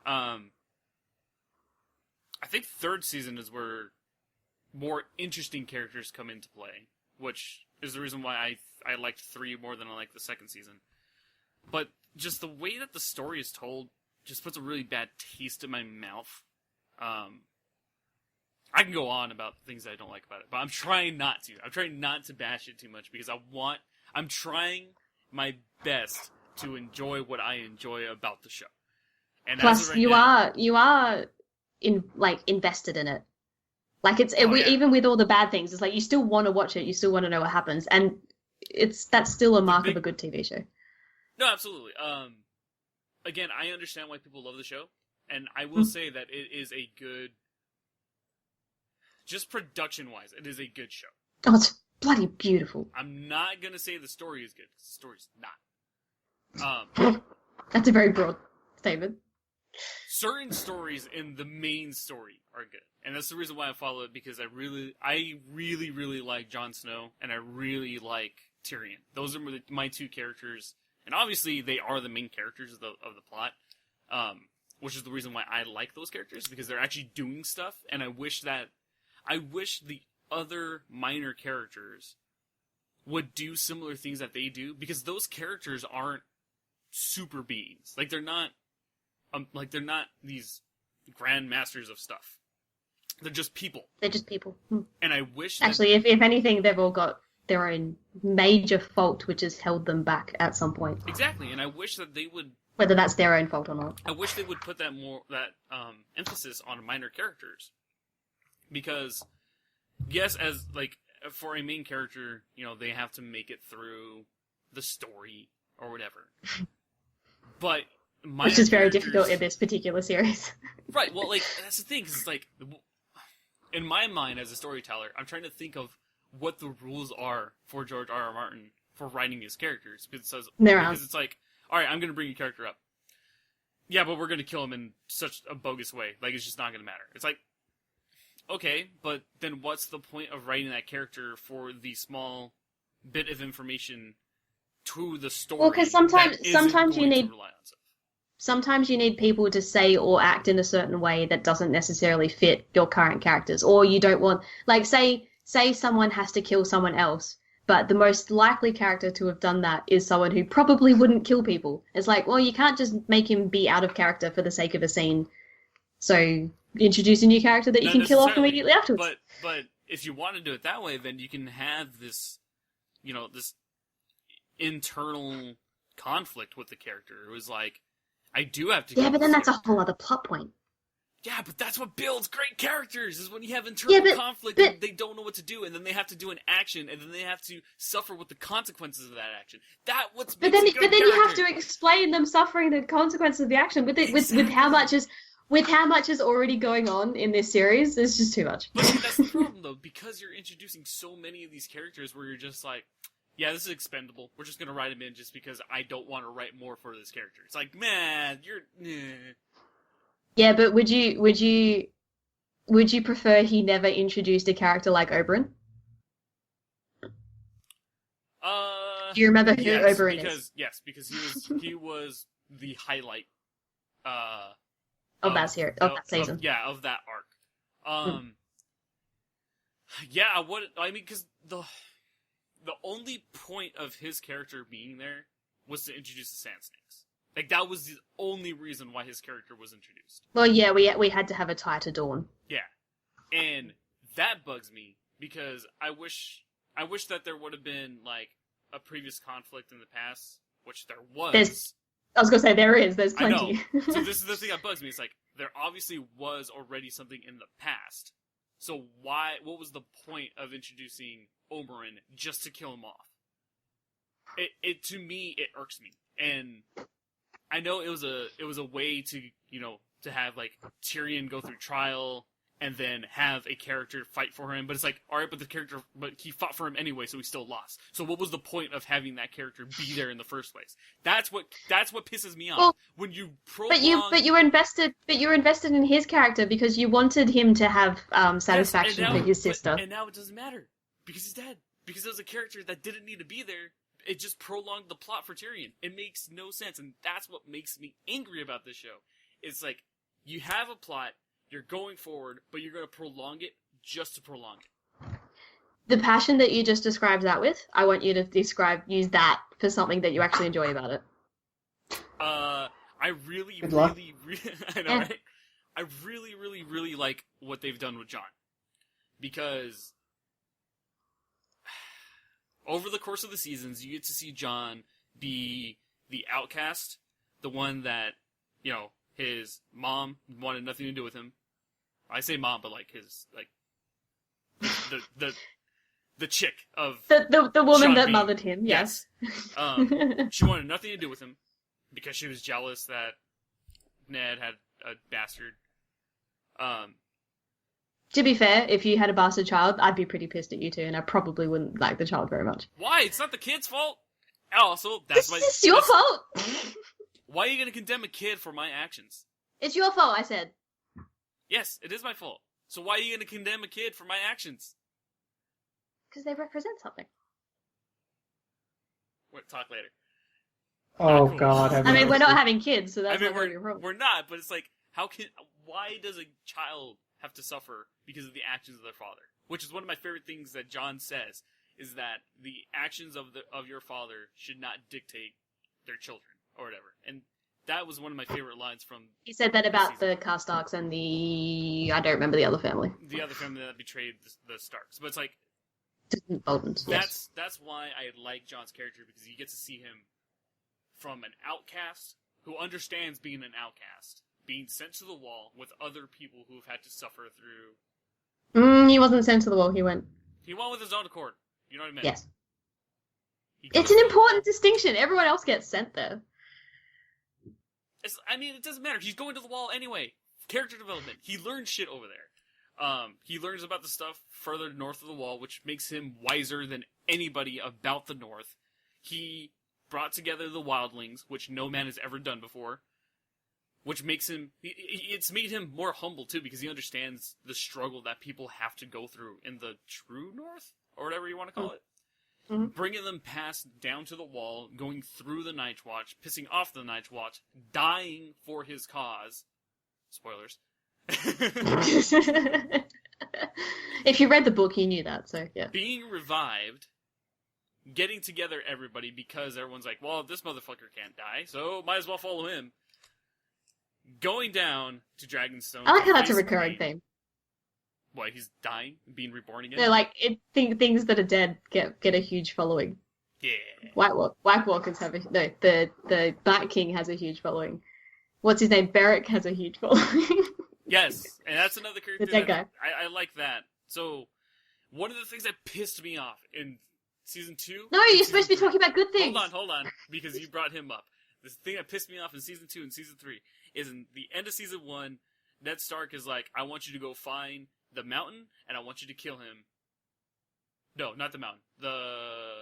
I I think third season is where more interesting characters come into play, which is the reason why I liked 3 more than I liked the second season. But just the way that the story is told just puts a really bad taste in my mouth. I can go on about things that I don't like about it, but I'm trying not to. I'm trying not to bash it too much because I'm trying my best to enjoy what I enjoy about the show. And plus, right you now, are invested in it. Like even with all the bad things, it's like you still want to watch it. You still want to know what happens, and that's still a mark of a good TV show. No, absolutely. Again, I understand why people love the show, and I will say that it is a good, just production-wise, it is a good show. Oh, it's bloody beautiful. I'm not gonna say the story is good, because the story's not. That's a very broad statement. Certain stories in the main story are good, and that's the reason why I follow it, because I really like Jon Snow, and I really like Tyrion. Those are my 2 characters, and obviously they are the main characters of the plot, which is the reason why I like those characters, because they're actually doing stuff, and I wish the other minor characters would do similar things that they do, because those characters aren't super beings. Like, they're not these grand masters of stuff. They're just people. And I wish actually, if anything, they've all got their own major fault, which has held them back at some point. Exactly, and I wish that they would, whether that's their own fault or not. I wish they would put that emphasis on minor characters, because yes, as like for a main character, they have to make it through the story or whatever, but which is very difficult in this particular series. Right, well, like, that's the thing, 'cause it's like, in my mind as a storyteller, I'm trying to think of what the rules are for George R.R. Martin for writing his characters, because it's like, alright, I'm gonna bring your character up. Yeah, but we're gonna kill him in such a bogus way, like, it's just not gonna matter. It's like, okay, but then what's the point of writing that character for the small bit of information to the story? Well, because sometimes you need... Sometimes you need people to say or act in a certain way that doesn't necessarily fit your current characters, or you don't want, like, say someone has to kill someone else, but the most likely character to have done that is someone who probably wouldn't kill people. It's like, well, you can't just make him be out of character for the sake of a scene. So introduce a new character that you can kill off immediately afterwards. But if you want to do it that way, then you can have this, this internal conflict with the character. It was like, I do have to. Yeah, but then that's a whole other plot point. Yeah, but that's what builds great characters, is when you have internal conflict and they don't know what to do, and then they have to do an action, and then they have to suffer with the consequences of that action. But then you have to explain them suffering the consequences of the action with how much is already going on in this series. It's just too much. But that's the problem, though, because you're introducing so many of these characters where you're just like, yeah, this is expendable. We're just gonna write him in just because I don't want to write more for this character. It's like, man, Yeah, but would you prefer he never introduced a character like Oberyn? Do you remember who Oberyn is? Yes, because he was the highlight of that series, of that season. Of that arc. Yeah, because the only point of his character being there was to introduce the Sand Snakes. Like, that was the only reason why his character was introduced. Well, yeah, we had to have a tie to Dawn. Yeah. And that bugs me, because I wish that there would have been, like, a previous conflict in the past, which there was. I was gonna say, there's plenty. I know. So this is the thing that bugs me. It's like, there obviously was already something in the past. So what was the point of introducing Oberyn just to kill him off? To me, it irks me. And I know it was a way to, to have, like, Tyrion go through trial and then have a character fight for him. But it's like, alright, but he fought for him anyway, so he still lost. So what was the point of having that character be there in the first place? That's what pisses me off. Well, when you prolong... But you were invested in his character because you wanted him to have satisfaction for his sister. And now it doesn't matter. Because he's dead. Because there was a character that didn't need to be there. It just prolonged the plot for Tyrion. It makes no sense, and that's what makes me angry about this show. It's like, you have a plot, You're going forward, but you're going to prolong it just to prolong it. The passion that you just described that with, I want you to use that for something that you actually enjoy about it. I really, Good luck. I know, right? I really, really, really like what they've done with John. Because over the course of the seasons, you get to see John be the outcast, the one that, you know, his mom wanted nothing to do with him. I say mom, but like his, like, the chick of the woman Sean that Bean. mothered him, yes. She wanted nothing to do with him because she was jealous that Ned had a bastard. To be fair, if you had a bastard child, I'd be pretty pissed at you too, and I probably wouldn't like the child very much. Why? It's not the kid's fault. Also, that's why. It's your fault. Why are you going to condemn a kid for my actions? It's your fault, I said. Yes, it is my fault. So why are you going to condemn a kid for my actions? Because they represent something. We'll talk later. Oh cool. God! I mean, we're not having kids, so that's I mean, not going to be a problem. we're not, but it's like, why does a child have to suffer because of the actions of their father? Which is one of my favorite things that John says, is that the actions of your father should not dictate their children, or whatever. And that was one of my favorite lines from He said that about season. the Karstarks and I don't remember the other family. The other family that betrayed the Starks. But it's like, Boltons, yes. that's why I like John's character, because you get to see him from an outcast who understands being an outcast, being sent to the wall with other people who have had to suffer through. He wasn't sent to the wall, he went. He went with his own accord. You know what I mean? Yes. He It's goes an to the important wall. distinction. Everyone else gets sent there. It doesn't matter. He's going to the wall anyway. Character development. He learns shit over there. He learns about the stuff further north of the wall, which makes him wiser than anybody about the north. He brought together the wildlings, which no man has ever done before. Which makes him... It's made him more humble, too, because he understands the struggle that people have to go through in the true north, or whatever you want to call it. Mm-hmm. Bringing them past down to the wall, going through the Night Watch, pissing off the Night Watch, dying for his cause. Spoilers. If you read the book, you knew that, so yeah. Being revived, getting together everybody because everyone's like, well, this motherfucker can't die, so might as well follow him. Going down to Dragonstone. I like how that's a face recurring Kane. theme. What, he's dying? Being reborn again? They're like, things that are dead get a huge following. Yeah. White Walkers have the Bat King has a huge following. What's his name? Beric has a huge following. Yes, and that's another character The dead that guy. I like that. So, one of the things that pissed me off in Season 2... No, you're supposed to be talking about good things. Hold on, because you brought him up. The thing that pissed me off in Season 2 and Season 3 is in the end of Season 1, Ned Stark is like, I want you to go find the mountain, and I want you to kill him. No, not the mountain.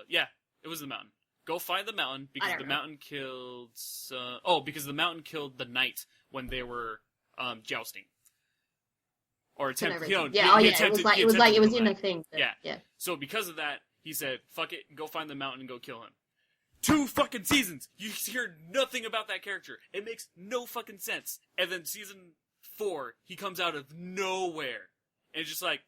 Yeah, it was the mountain. Go find the mountain, because the mountain killed... because the mountain killed the knight when they were jousting. Or attempted... It was in a thing. Yeah. So because of that, he said, fuck it, go find the mountain and go kill him. 2 fucking seasons! You hear nothing about that character. It makes no fucking sense. And then Season 4, he comes out of nowhere. And it's just like,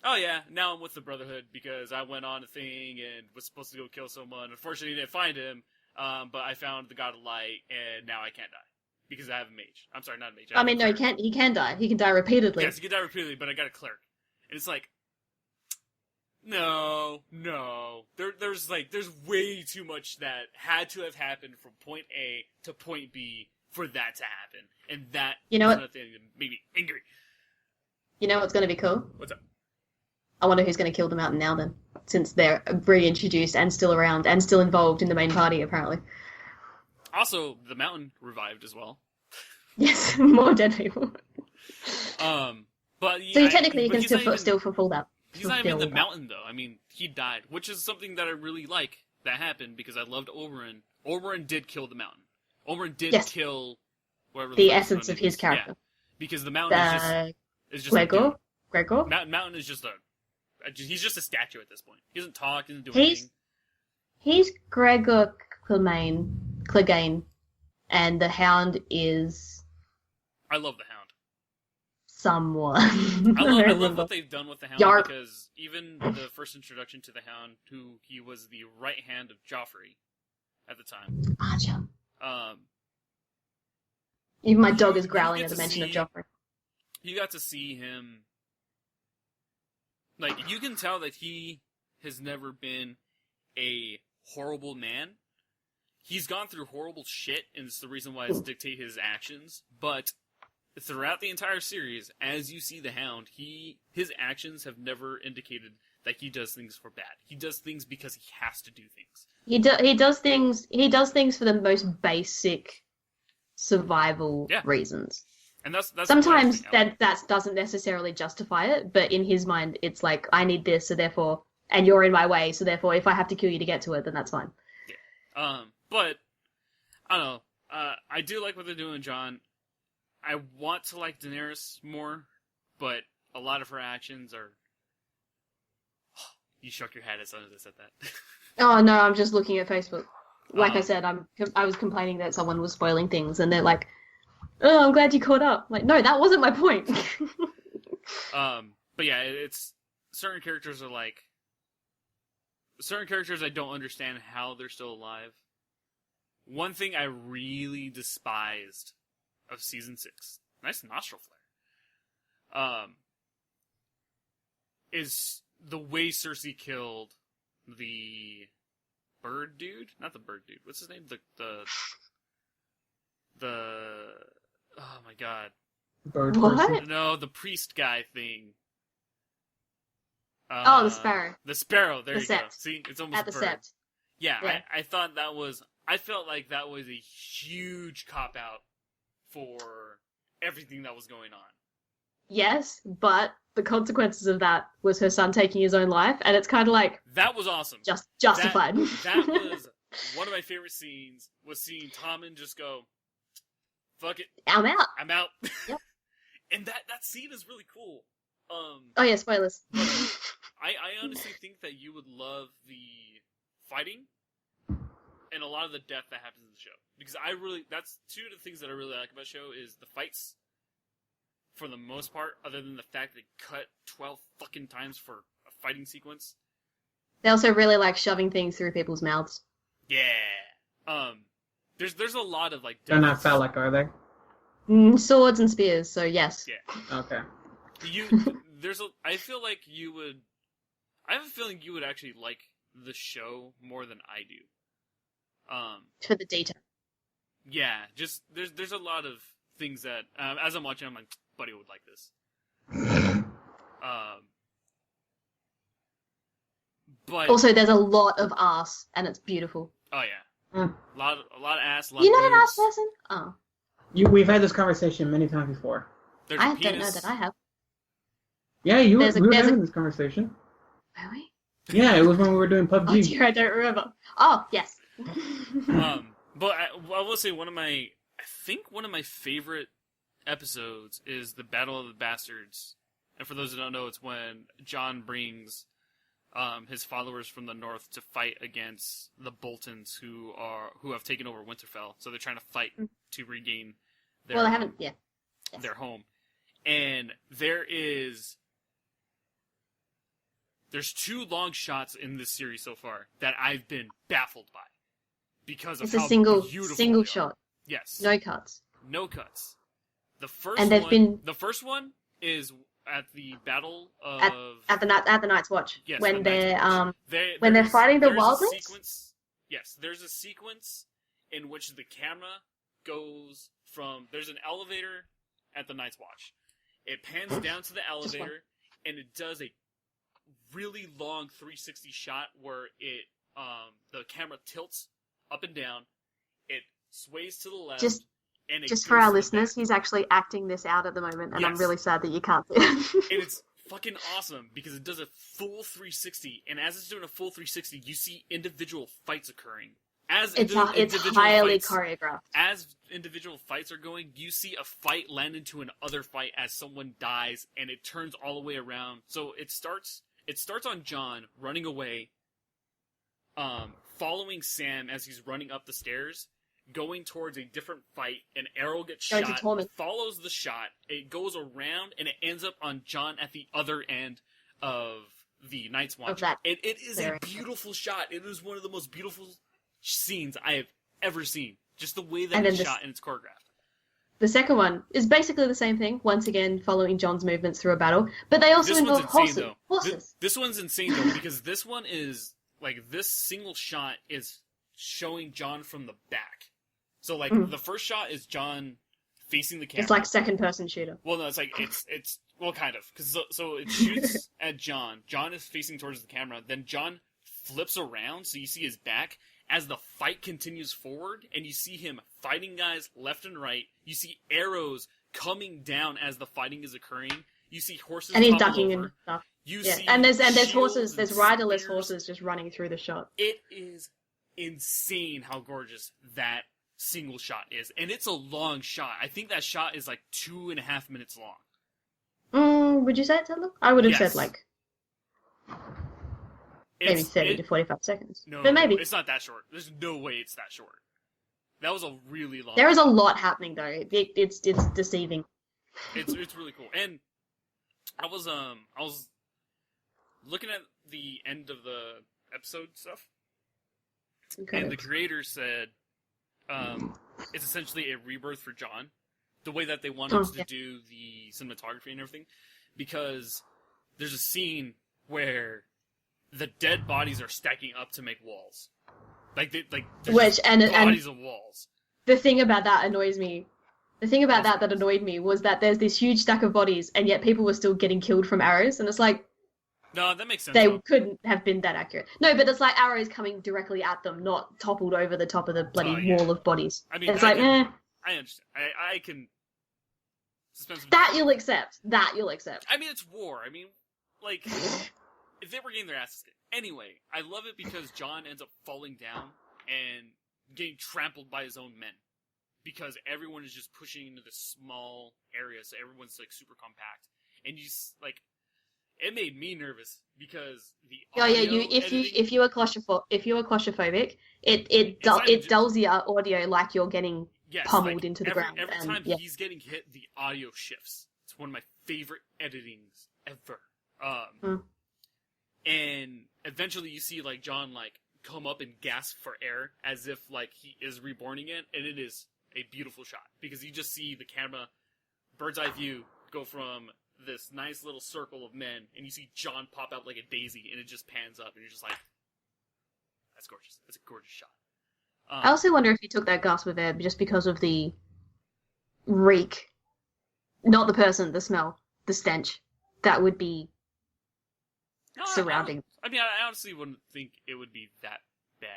oh yeah, now I'm with the Brotherhood because I went on a thing and was supposed to go kill someone. Unfortunately, didn't find him, but I found the God of Light, and now I can't die. Because I have a mage. I'm sorry, not a mage. I mean, no, he can die. He can die repeatedly. Yes, he can die repeatedly, but I got a cleric. And it's like, no. There's way too much that had to have happened from point A to point B for that to happen. And that You know what? thing that made me angry. You know what's going to be cool? What's up? I wonder who's going to kill the mountain now then, since they're reintroduced and still around and still involved in the main party, apparently. Also, the mountain revived as well. Yes, more dead people. But So technically you can he's not still even- fulfill that. He's not even in the fulfill that. mountain, though. I mean, he died, which is something that I really like that happened because I loved Oberyn. Oberyn did kill the mountain. Oberyn did kill whatever The first essence one of his is. character. Yeah, because the mountain is just Gregor? Mountain is just he's just a statue at this point. He doesn't talk, he doesn't do He's- anything. He's Gregor Clegane, and the Hound is... I love the Hound. someone. I love what they've done with the Hound Yarp. because even the first introduction to the Hound, who he was the right hand of Joffrey at the time. Archer. Um, Even my dog is you growling get at the to mention of see- Joffrey. you got to see him. Like, you can tell that he has never been a horrible man. He's gone through horrible shit, and it's the reason why it's dictate his actions. But throughout the entire series, as you see the Hound, his actions have never indicated that he does things for bad. He does things because he has to do things. He does things. He does things for the most basic survival reasons. And that's Sometimes the thing. that doesn't necessarily justify it, but in his mind, it's like, I need this, so therefore, and you're in my way, so therefore, if I have to kill you to get to it, then that's fine. Yeah. But I don't know. I do like what they're doing, John. I want to like Daenerys more, but a lot of her actions are. You shook your head as soon as I said that. Oh no, I'm just looking at Facebook. Like I said, I was complaining that someone was spoiling things, and they're like, "Oh, I'm glad you caught up." Like, no, that wasn't my point. But yeah, it's certain characters are like certain characters I don't understand how they're still alive. One thing I really despised of season 6, nice nostril flare, is the way Cersei killed the bird dude. Not the bird dude. What's his name? The oh my god. Bird What? person. No, the priest guy thing. Oh, the sparrow. The sparrow. There The you go. sept. See, it's almost At the a bird. sept. Yeah, Yeah. I thought that was. I felt like that was a huge cop out for everything that was going on. Yes, but the consequences of that was her son taking his own life, and it's kind of like That was awesome. just justified. That was one of my favorite scenes. Was seeing Tommen just go, "Fuck it, I'm out. I'm out." Yep. And that scene is really cool. Oh yeah, spoilers. I honestly think that you would love the fighting and a lot of the death that happens in the show. Because that's two of the things that I really like about the show is the fights, for the most part, other than the fact they cut 12 fucking times for a fighting sequence. They also really like shoving things through people's mouths. Yeah. There's a lot of, like... They're not phallic, are they? Swords and spears, so yes. Yeah. Okay. I feel like you would... I have a feeling you would actually like the show more than I do. For the detail. Yeah, just there's a lot of things that as I'm watching, I'm like, buddy would like this. But Also, there's a lot of ass, and it's beautiful. oh yeah, a lot of ass. A lot You're of not an ass boobs. person? Oh. We've had this conversation many times before. There's I a don't know penis. that I have. Yeah, we were there's having a- this conversation. Really? Yeah, it was when we were doing Oh PUBG. dear, I don't remember. Oh, yes. But I will say one of my favorite episodes is the Battle of the Bastards. And for those who don't know, it's when Jon brings his followers from the north to fight against the Boltons who have taken over Winterfell. So they're trying to fight to regain their Well, I haven't. Yeah. Yes. their home. And there's 2 long shots in this series so far that I've been baffled by because of It's a how single beautiful single they are. shot. Yes. No cuts. No cuts. The first And they've one, been- the first one is at the Battle of At the Night's Watch. Yes, when the Night's they're Watch. when they're fighting the there's a wildlings? sequence. Yes, there's a sequence in which the camera goes from there's an elevator at the Night's Watch. It pans down to the elevator and it does a really long 360 shot where the camera tilts up and down, it sways to the left, and it Just goes for our to the listeners, back. he's actually acting this out at the moment, and I'm Yes. really sad that you can't see it. And it's fucking awesome because it does a full 360, and as it's doing a full 360, you see individual fights occurring. As It's individual highly fights, choreographed. as individual fights are going, you see a fight land into another fight as someone dies, and it turns all the way around. So it starts on Jon running away, following Sam as he's running up the stairs. going towards a different fight. An arrow gets Going to shot, torment. follows the shot, it goes around, and it ends up on John at the other end of the Night's Watch. Of that It is a area. beautiful shot. It is one of the most beautiful scenes I have ever seen. Just the way that And then it's this- shot and it's choreographed. The second one is basically the same thing, once again following John's movements through a battle, but they also This one's involve insane, though. horses. This one's insane, though, because this one is, like, this single shot is showing John from the back. So, like, the first shot is John facing the camera. It's like second-person shooter. Well, no, it's like, it's well, kind of. Cause so it shoots at John. John is facing towards the camera. Then John flips around, so you see his back as the fight continues forward, and you see him fighting guys left and right. You see arrows coming down as the fighting is occurring. You see horses And he's topple ducking over. and stuff. You Yeah, see and there's shields horses, and there's riderless spears. horses just running through the shot. It is insane how gorgeous that single shot is. And it's a long shot. I think that shot is like 2.5 minutes long. Would you say it's that long? I would have Yes. said like maybe 30 to 45 seconds. No, but maybe. it's not that short. There's no way it's that short. That was a really long. There is a lot happening though. It's deceiving. It's really cool. And I was looking at the end of the episode stuff, Okay. and the creator said it's essentially a rebirth for John, the way that they wanted to do the cinematography and everything, because there's a scene where the dead bodies are stacking up to make walls, like there's Which just and bodies of walls. the thing about that annoys me. The thing about that annoyed me was that there's this huge stack of bodies, and yet people were still getting killed from arrows, and it's like No, that makes sense. they though. couldn't have been that accurate. No, but it's like arrows coming directly at them, not toppled over the top of the bloody yeah. wall of bodies. I mean, it's I like, can- I understand. I can suspend some. that you'll accept. That you'll accept. I mean, it's war. I mean, like, if they were getting their asses kicked. Anyway, I love it because John ends up falling down and getting trampled by his own men. Because everyone is just pushing into this small area, so everyone's, like, super compact. And you, like, it made me nervous because the Oh yeah, audio if editing- you were claustrophobic, it dulls the audio like you're getting yes, pummeled like, into the ground. Every and, time yeah. he's getting hit, the audio shifts. It's one of my favorite editings ever. And eventually you see, like, John, like, come up and gasp for air as if, like, he is reborn again, and it is a beautiful shot. Because you just see the camera, bird's eye view, go from this nice little circle of men, and you see John pop out like a daisy, and it just pans up, and you're just like, that's gorgeous. That's a gorgeous shot. I also wonder if he took that gasp of air just because of the reek, not the person, the smell, the stench that would be No, surrounding. I honestly wouldn't think it would be that bad.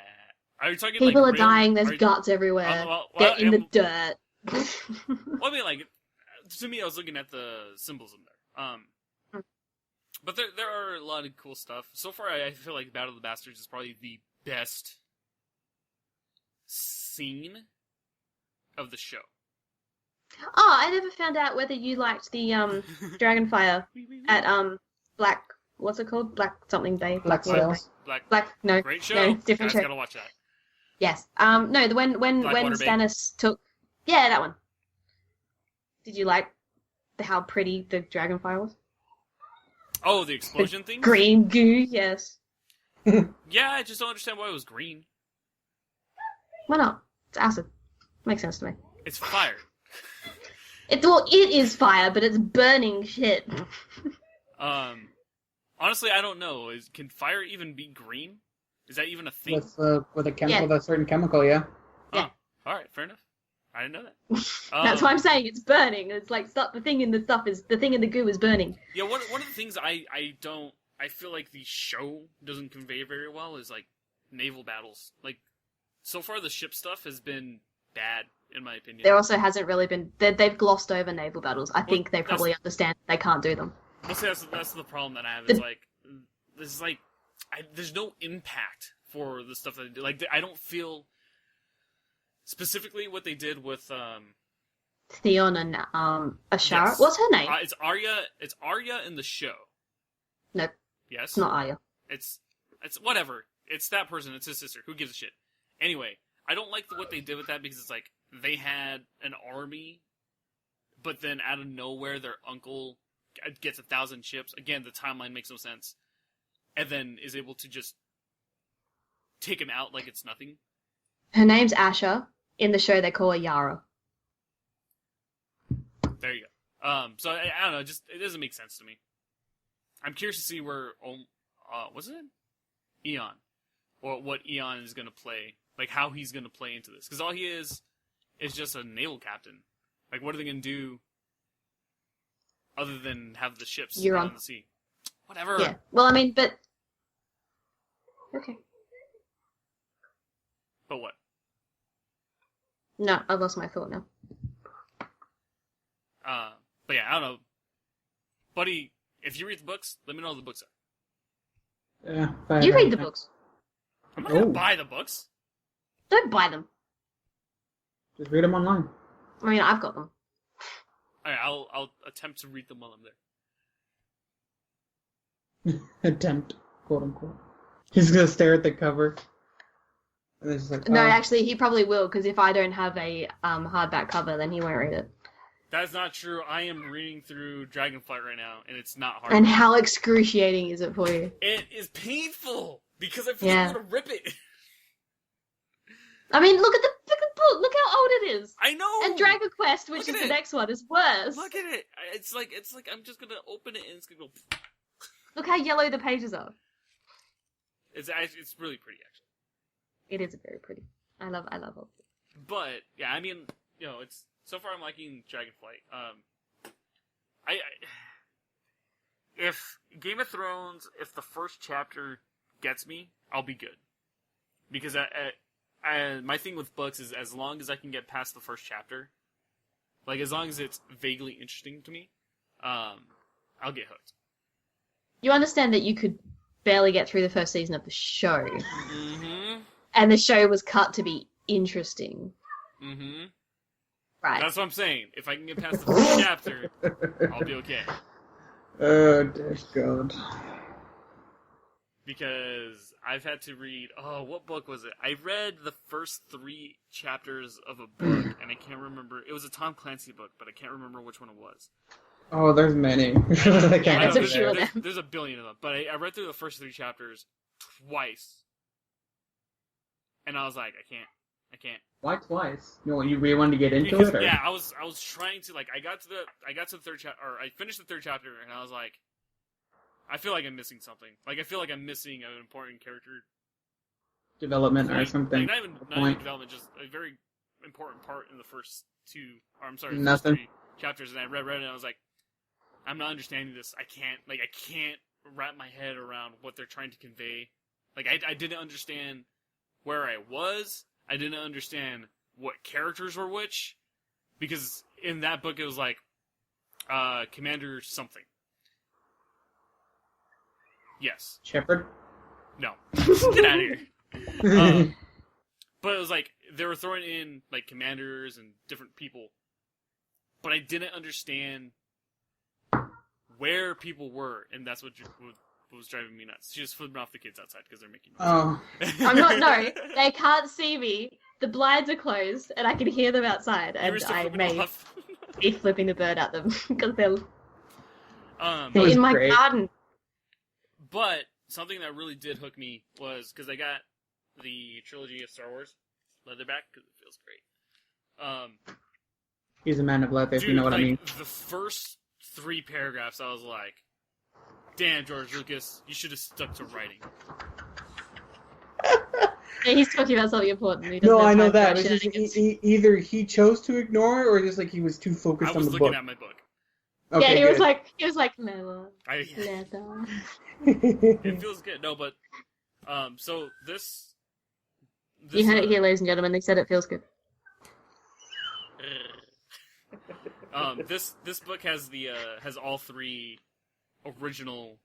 Are you talking People like are real- dying. There's are you- guts everywhere. well, They're in the I'm- dirt. Well, I mean, like, to me, I was looking at the symbols in there. But there are a lot of cool stuff. So far, I feel like Battle of the Bastards is probably the best scene of the show. Oh, I never found out whether you liked the Dragonfire at Black. What's it called? Black something Bay. Black Sails. Black. No. Great show. No, different Guys, show. gotta watch that. Yes. No. The when Blackwater Bay. Stannis took. Yeah, that one. Did you like how pretty the Dragonfire was? Oh, the explosion thing? Green goo. Yes. Yeah, I just don't understand why it was green. Why not? It's acid. Makes sense to me. It's fire. It is fire, but it's burning shit. Honestly, I don't know. Can fire even be green? Is that even a thing? With a chemical, Yeah. with a certain chemical, yeah. Yeah. Oh, alright, fair enough. I didn't know that. That's why I'm saying it's burning. It's like the thing in the goo is burning. Yeah, one of the things I feel like the show doesn't convey very well is, like, naval battles. Like, so far the ship stuff has been bad, in my opinion. There also hasn't really been. They've glossed over naval battles. I think they probably understand they can't do them. Well, see, that's the problem that I have. Is like, this is like, there's no impact for the stuff that they do. Like, I don't feel specifically what they did with Theon and Ashara. Yes. What's her name? It's Arya. It's Arya in the show. No, Yes. it's not Arya. It's whatever. It's that person. It's his sister. Who gives a shit? Anyway, I don't like what they did with that because it's like they had an army, but then out of nowhere their uncle gets 1,000 ships. Again, the timeline makes no sense, and then is able to just take him out like it's nothing. Her name's Asha. In the show, they call her Yara. There you go. So I don't know. Just it doesn't make sense to me. I'm curious to see where was it Eon, or what Eon is going to play, like how he's going to play into this, because all he is just a naval captain. Like, what are they going to do other than have the ships out on the sea? Whatever. Yeah. Well, I mean, but okay. But what? No, I've lost my thought now. But yeah, I don't know. Buddy, if you read the books, let me know what the books are. Yeah. You read the books. I'm not going to buy the books. Don't buy them. Just read them online. I mean, I've got them. Alright, I'll attempt to read them while I'm there. Attempt, quote unquote. He's gonna stare at the cover. And it's like, No, actually, he probably will, because if I don't have a hardback cover, then he won't read it. That's not true. I am reading through Dragonflight right now, and it's not hard. And how excruciating is it for you? It is painful, because I feel like I'm going to rip it. I mean, look at the book. Look how old it is. I know. And Dragon Quest, which is the next one, is worse. Look at it. It's like I'm just gonna open it and it's gonna go. Look how yellow the pages are. It's really pretty, actually. It is very pretty. I love it. But yeah, I mean, it's so far I'm liking Dragonflight. If Game of Thrones, if the first chapter gets me, I'll be good, because my thing with books is as long as I can get past the first chapter, like as long as it's vaguely interesting to me, I'll get hooked. You understand that you could barely get through the first season of the show, and the show was cut to be interesting. Right. That's what I'm saying. If I can get past the first chapter, I'll be okay. Oh, dear God. Because I've had to read... Oh, what book was it? I read the first 3 chapters of a book, and I can't remember... It was a Tom Clancy book, but I can't remember which one it was. Oh, there's many. I can't there's a billion of them. But I read through the first 3 chapters twice. And I was like, I can't. Why twice? You really wanted to get into it? Or? Yeah, I was trying to, like, I got to the third chapter, or I finished the 3rd chapter, and I was like, I feel like I'm missing something. Like, I feel like I'm missing an important character development or something. Like, not even development, just a very important part in the first 2, or I'm sorry, the first 3 chapters, and I read it, and I was like, I'm not understanding this. I can't wrap my head around what they're trying to convey. Like, I didn't understand where I was. I didn't understand what characters were which, because in that book it was like, Commander something. Yes. Shepard? No. Get out of here. But it was like, they were throwing in, like, commanders and different people, but I didn't understand where people were, and that's what was driving me nuts. She just flipping off the kids outside because they're making noise. I'm not, no, they can't see me. The blinds are closed, and I can hear them outside, and I may be flipping the bird at them, because they're in my garden. But something that really did hook me was, because I got the trilogy of Star Wars leatherback, because it feels great. He's a man of leather, if you know what I mean. The first 3 paragraphs, I was like, damn, George Lucas, you should have stuck to writing. Yeah, he's talking about something important. No, I know that. It's just, either he chose to ignore it, or just like he was too focused on the book. I was looking at my book. Okay, yeah, he good. was like, leather. It feels good. No, but so this you heard it here, ladies and gentlemen. They said it feels good. This book has has all 3 original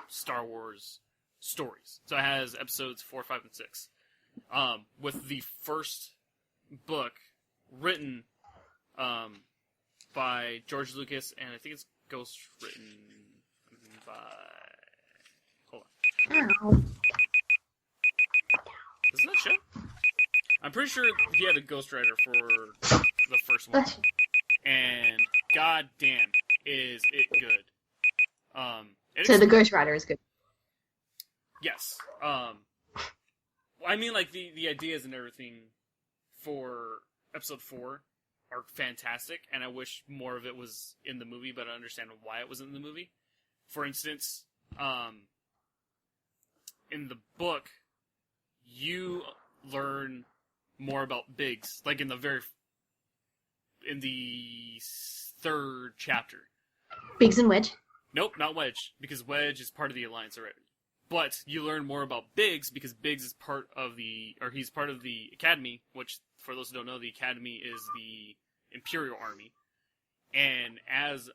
Star Wars stories. So it has episodes 4, 5, and 6. With the first book written by George Lucas, and I think it's ghostwritten by... Hold on. Ow. Isn't that show? I'm pretty sure he had a ghostwriter for the first one, and goddamn, is it good. So the ghostwriter is good. Yes. I mean, like, the ideas and everything for episode 4 are fantastic, and I wish more of it was in the movie, but I understand why it was in the movie. For instance, in the book, you learn more about Biggs, like in the 3rd chapter. Biggs and Wedge? Nope, not Wedge, because Wedge is part of the Alliance already. But you learn more about Biggs because Biggs is he's part of the Academy, which, for those who don't know, the Academy is the Imperial Army. And as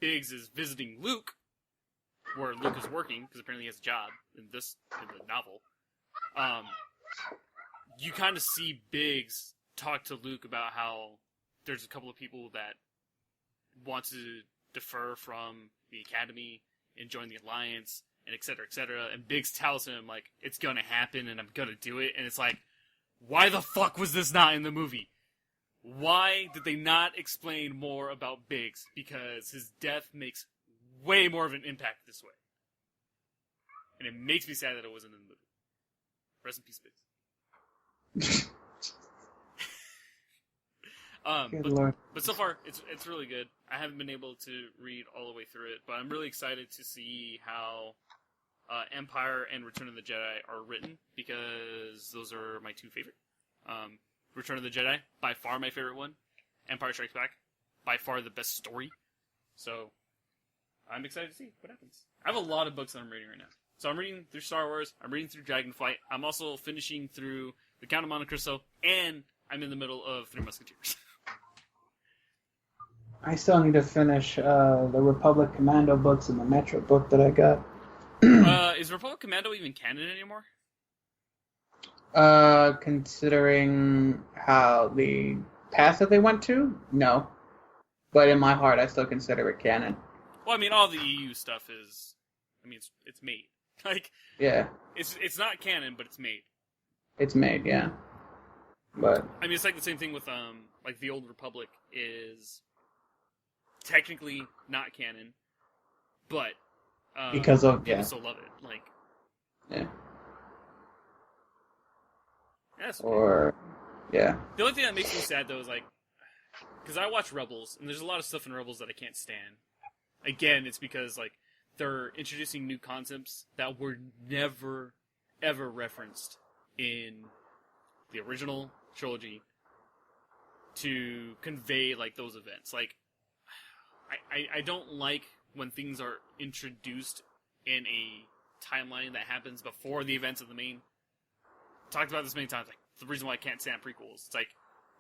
Biggs is visiting Luke, where Luke is working, because apparently he has a job in the novel, you kind of see Biggs talk to Luke about how there's a couple of people that want to defer from the Academy and join the Alliance, and et cetera, and Biggs tells him, like, it's gonna happen, and I'm gonna do it, and it's like, why the fuck was this not in the movie? Why did they not explain more about Biggs? Because his death makes way more of an impact this way. And it makes me sad that it wasn't in the movie. Rest in peace, Biggs. But so far, it's really good. I haven't been able to read all the way through it, but I'm really excited to see how Empire and Return of the Jedi are written, because those are my two favorite. Return of the Jedi, by far my favorite one. Empire Strikes Back, by far the best story. So, I'm excited to see what happens. I have a lot of books that I'm reading right now. So I'm reading through Star Wars, I'm reading through Dragonflight, I'm also finishing through The Count of Monte Cristo, and I'm in the middle of Three Musketeers. I still need to finish the Republic Commando books and the Metro book that I got. Is Republic Commando even canon anymore? Considering how the path that they went to, no. But in my heart, I still consider it canon. Well, I mean, all the EU stuff is, I mean, it's made. Like, yeah, it's not canon, but it's made. It's made, yeah. But I mean, it's like the same thing with like the Old Republic is technically not canon, but because of people still love it. Like, yeah. Yes. Or, yeah. The only thing that makes me sad, though, is, like, because I watch Rebels, and there's a lot of stuff in Rebels that I can't stand. Again, it's because, like, they're introducing new concepts that were never, ever referenced in the original trilogy to convey, like, those events. Like, I don't like when things are introduced in a timeline that happens before the events of the main. Talked about this many times. Like, the reason why I can't stand prequels. It's like,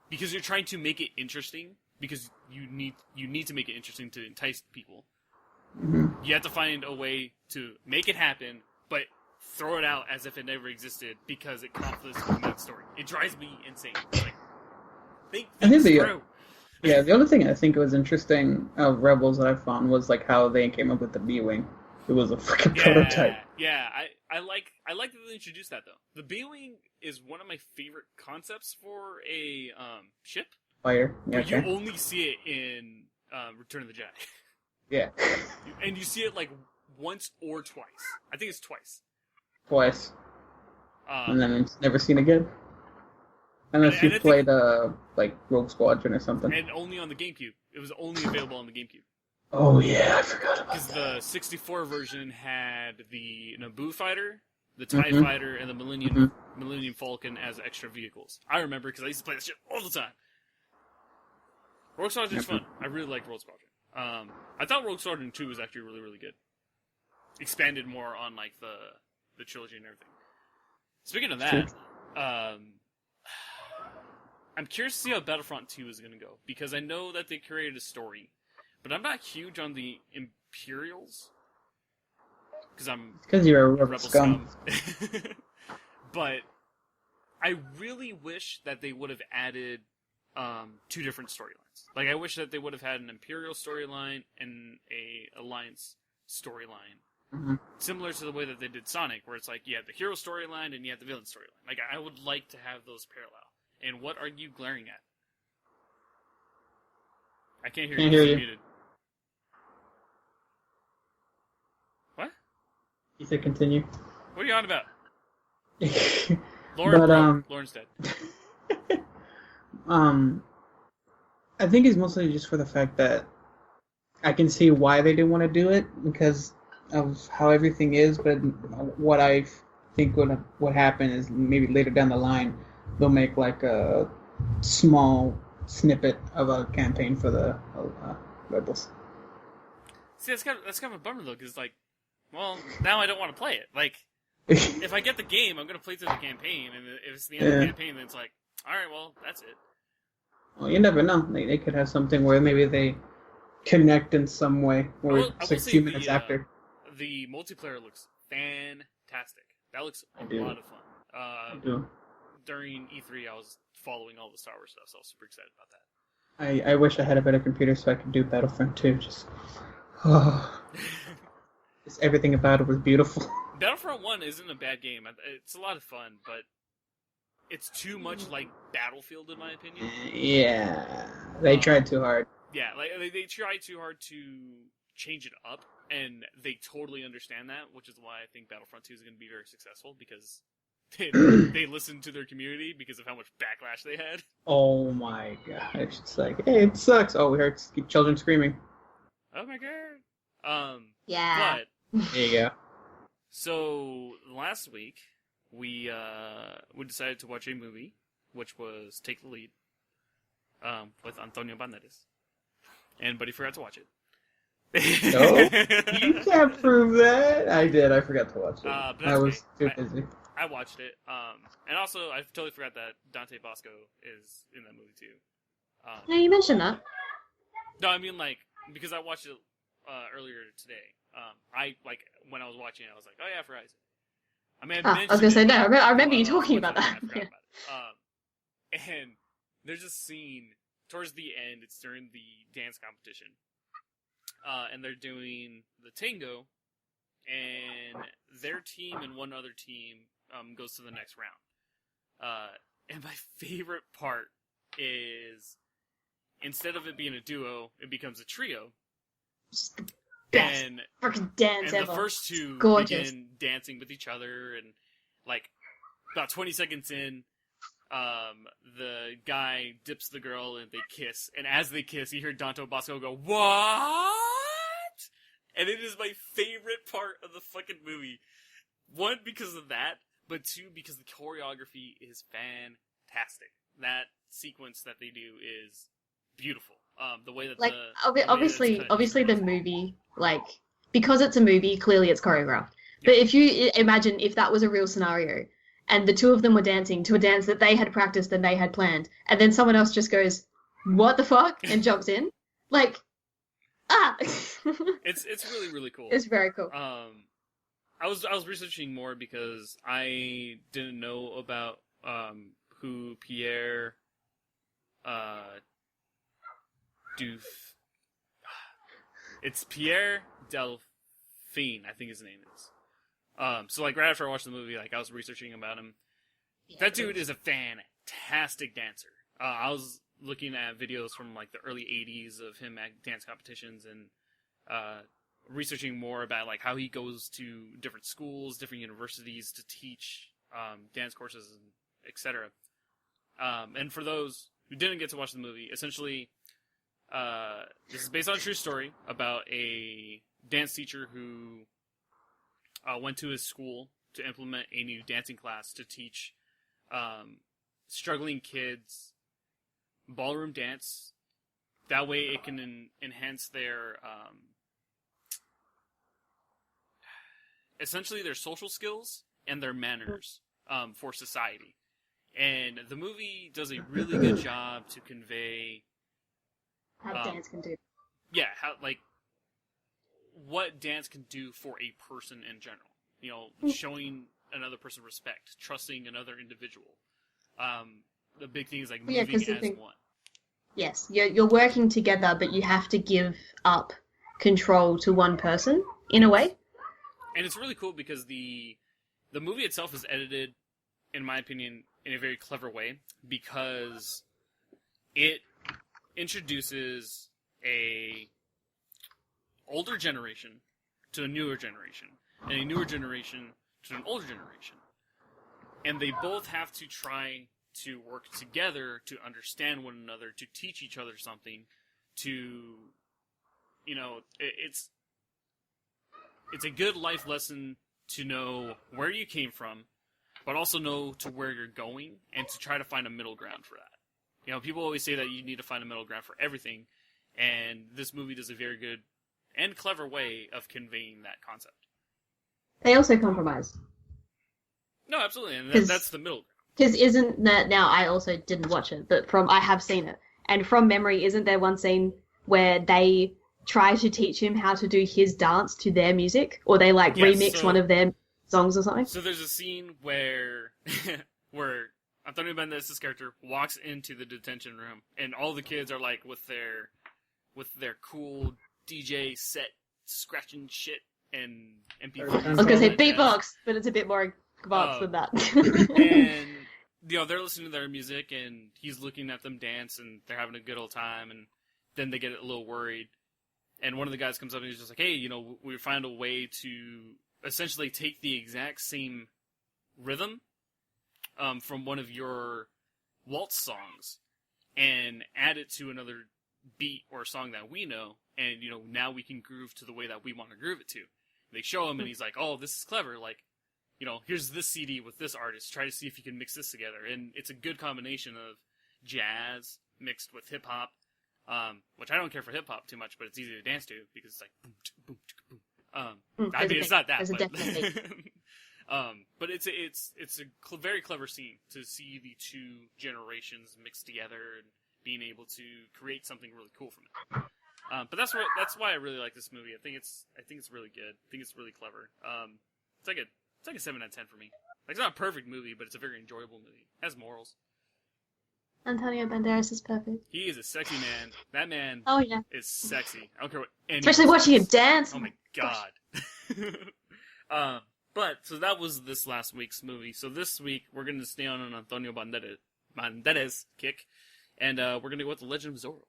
because you're trying to make it interesting, because you need to make it interesting to entice people. Mm-hmm. You have to find a way to make it happen, but throw it out as if it never existed because it conflicts with that story. It drives me insane. It's like, think through. Yeah, the other thing I think was interesting of Rebels that I found was like how they came up with the B-Wing. It was a freaking prototype. Yeah, I like that they introduced that though. The B-Wing is one of my favorite concepts for a ship. Fire. Yeah, but you only see it in Return of the Jedi. Yeah. And you see it like once or twice. I think it's twice. Twice. And then it's never seen again. Unless you played like Rogue Squadron or something. And only on the GameCube. It was only available on the GameCube. Oh yeah, I forgot about that. Because the 64 version had the Naboo fighter, the TIE fighter, and the Millennium Falcon as extra vehicles. I remember because I used to play that shit all the time. Rogue Squadron is fun. I really like Rogue Squadron. I thought Rogue Squadron 2 was actually really, really good. Expanded more on like the trilogy and everything. Speaking of that, I'm curious to see how Battlefront 2 is going to go, because I know that they created a story, but I'm not huge on the Imperials, because you're a rebel scum. But I really wish that they would have added two different storylines. Like, I wish that they would have had an Imperial storyline and a Alliance storyline. Mm-hmm. Similar to the way that they did Sonic, where it's like you have the hero storyline and you have the villain storyline. Like, I would like to have those parallel. And what are you glaring at? I can't hear you. Hear you. Muted. What? You said continue. What are you on about? Lauren's dead. I think it's mostly just for the fact that I can see why they didn't want to do it because of how everything is, but what I think would happen is maybe later down the line they'll make like a small snippet of a campaign for the Rebels. See, that's kind of a bummer though, because like, well, now I don't want to play it. Like, if I get the game, I'm going to play through the campaign, and if it's the end of the campaign, then it's like, all right, well, that's it. Well, you never know. They could have something where maybe they connect in some way, or 60 minutes after. The multiplayer looks fantastic. That looks a lot of fun. I do. During E3, I was following all the Star Wars stuff, so I was super excited about that. I wish I had a better computer so I could do Battlefront 2. Just everything about it was beautiful. Battlefront 1 isn't a bad game. It's a lot of fun, but it's too much like Battlefield, in my opinion. Yeah, they tried too hard. Yeah, like they tried too hard to change it up, and they totally understand that, which is why I think Battlefront 2 is going to be very successful, because they listened to their community because of how much backlash they had. Oh my gosh, it's like, hey, it sucks. Oh, we heard children screaming. Oh my god. Yeah. But there you go. So last week we decided to watch a movie, which was Take the Lead, with Antonio Banderas, and Buddy forgot to watch it. No, you can't prove that. I did. I forgot to watch it. I was too busy. I watched it, and also I totally forgot that Dante Bosco is in that movie too. No, you mentioned that. No, I mean like because I watched it earlier today. I like when I was watching it, I was like, oh yeah, for Isaac. I mean, I was gonna say no. I remember you talking about that. About it. And there's a scene towards the end. It's during the dance competition, and they're doing the tango, and their team and one other team goes to the next round. And my favorite part is instead of it being a duo, it becomes a trio. Just the best freaking dance ever. The first two begin dancing with each other, and like about 20 seconds in, the guy dips the girl and they kiss, and as they kiss, you hear Dante Bosco go, "What?" And it is my favorite part of the fucking movie. One, because of that, but two, because the choreography is fantastic. That sequence that they do is beautiful. The way that obviously the movie, like, because it's a movie, clearly it's choreographed. But if you imagine if that was a real scenario and the two of them were dancing to a dance that they had practiced and they had planned, and then someone else just goes, "What the fuck?" and jumps in, like, it's really, really cool. It's very cool. I was researching more because I didn't know about who Pierre it's Pierre Delphine, I think his name is. So like right after I watched the movie, like I was researching about him. Yeah, that dude is a fantastic dancer. I was looking at videos from like the early '80s of him at dance competitions and researching more about like how he goes to different schools, different universities to teach dance courses, and etc. And for those who didn't get to watch the movie, essentially. This is based on a true story about a dance teacher who went to his school to implement a new dancing class to teach struggling kids ballroom dance. That way it can enhance their essentially their social skills and their manners for society. And the movie does a really good job to convey how dance can do. Yeah, how like what dance can do for a person in general. You know, showing another person respect, trusting another individual. The big thing is like moving as one. Yes, you're working together, but you have to give up control to one person in a way. And it's really cool because the movie itself is edited, in my opinion, in a very clever way, because it introduces a older generation to a newer generation, and a newer generation to an older generation. And they both have to try to work together to understand one another, to teach each other something, to, it's a good life lesson to know where you came from, but also know to where you're going, and to try to find a middle ground for that. People always say that you need to find a middle ground for everything, and this movie does a very good and clever way of conveying that concept. They also compromise. No, absolutely, and that's the middle ground. Because isn't that, now I also didn't watch it, but I have seen it, and from memory, isn't there one scene where they try to teach him how to do his dance to their music, or they remix one of their songs or something? So there's a scene where Antonio Banderas' character walks into the detention room, and all the kids are with their cool DJ set, scratching shit and MP4. I was gonna say beatbox, but it's a bit more advanced than that. And they're listening to their music, and he's looking at them dance, and they're having a good old time, and then they get a little worried. And one of the guys comes up and he's just like, hey, we found a way to essentially take the exact same rhythm from one of your waltz songs and add it to another beat or song that we know, and, now we can groove to the way that we want to groove it to. They show him, and he's like, oh, this is clever, here's this CD with this artist, try to see if you can mix this together. And it's a good combination of jazz mixed with hip-hop, which I don't care for hip-hop too much, but it's easy to dance to, because it's like boom, boom, boom. I mean, it's not that, but it's a very clever scene to see the two generations mixed together and being able to create something really cool from it. But that's why I really like this movie. I think it's really good. I think it's really clever. It's like a 7 out of 10 for me. It's not a perfect movie, but it's a very enjoyable movie. It has morals. Antonio Banderas is perfect. He is a sexy man. That man is sexy. I don't care what anyone Especially watching him dance. Oh my god. But, so that was this last week's movie. So this week, we're going to stay on an Antonio Banderas kick, and we're going to go with The Legend of Zorro.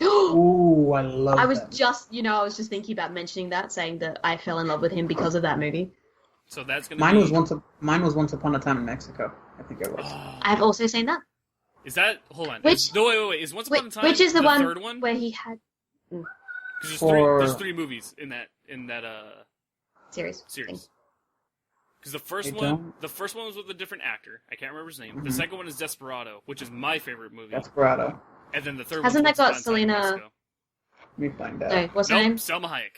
Ooh, I love I was that. I was just thinking about mentioning that, saying that I fell in love with him because of that movie. So that's going to Mine was Once Upon a Time in Mexico. I think it was. I've also seen that. Is that... Hold on. Wait. Is Once Upon a Time which is the third one? where he had... Because there's three movies in that series. Because the first one was with a different actor. I can't remember his name. Mm-hmm. The second one is Desperado, which is my favorite movie. Desperado. And then the third one hasn't that got Selena? Let me find out. No, what's her name? Selma Hayek.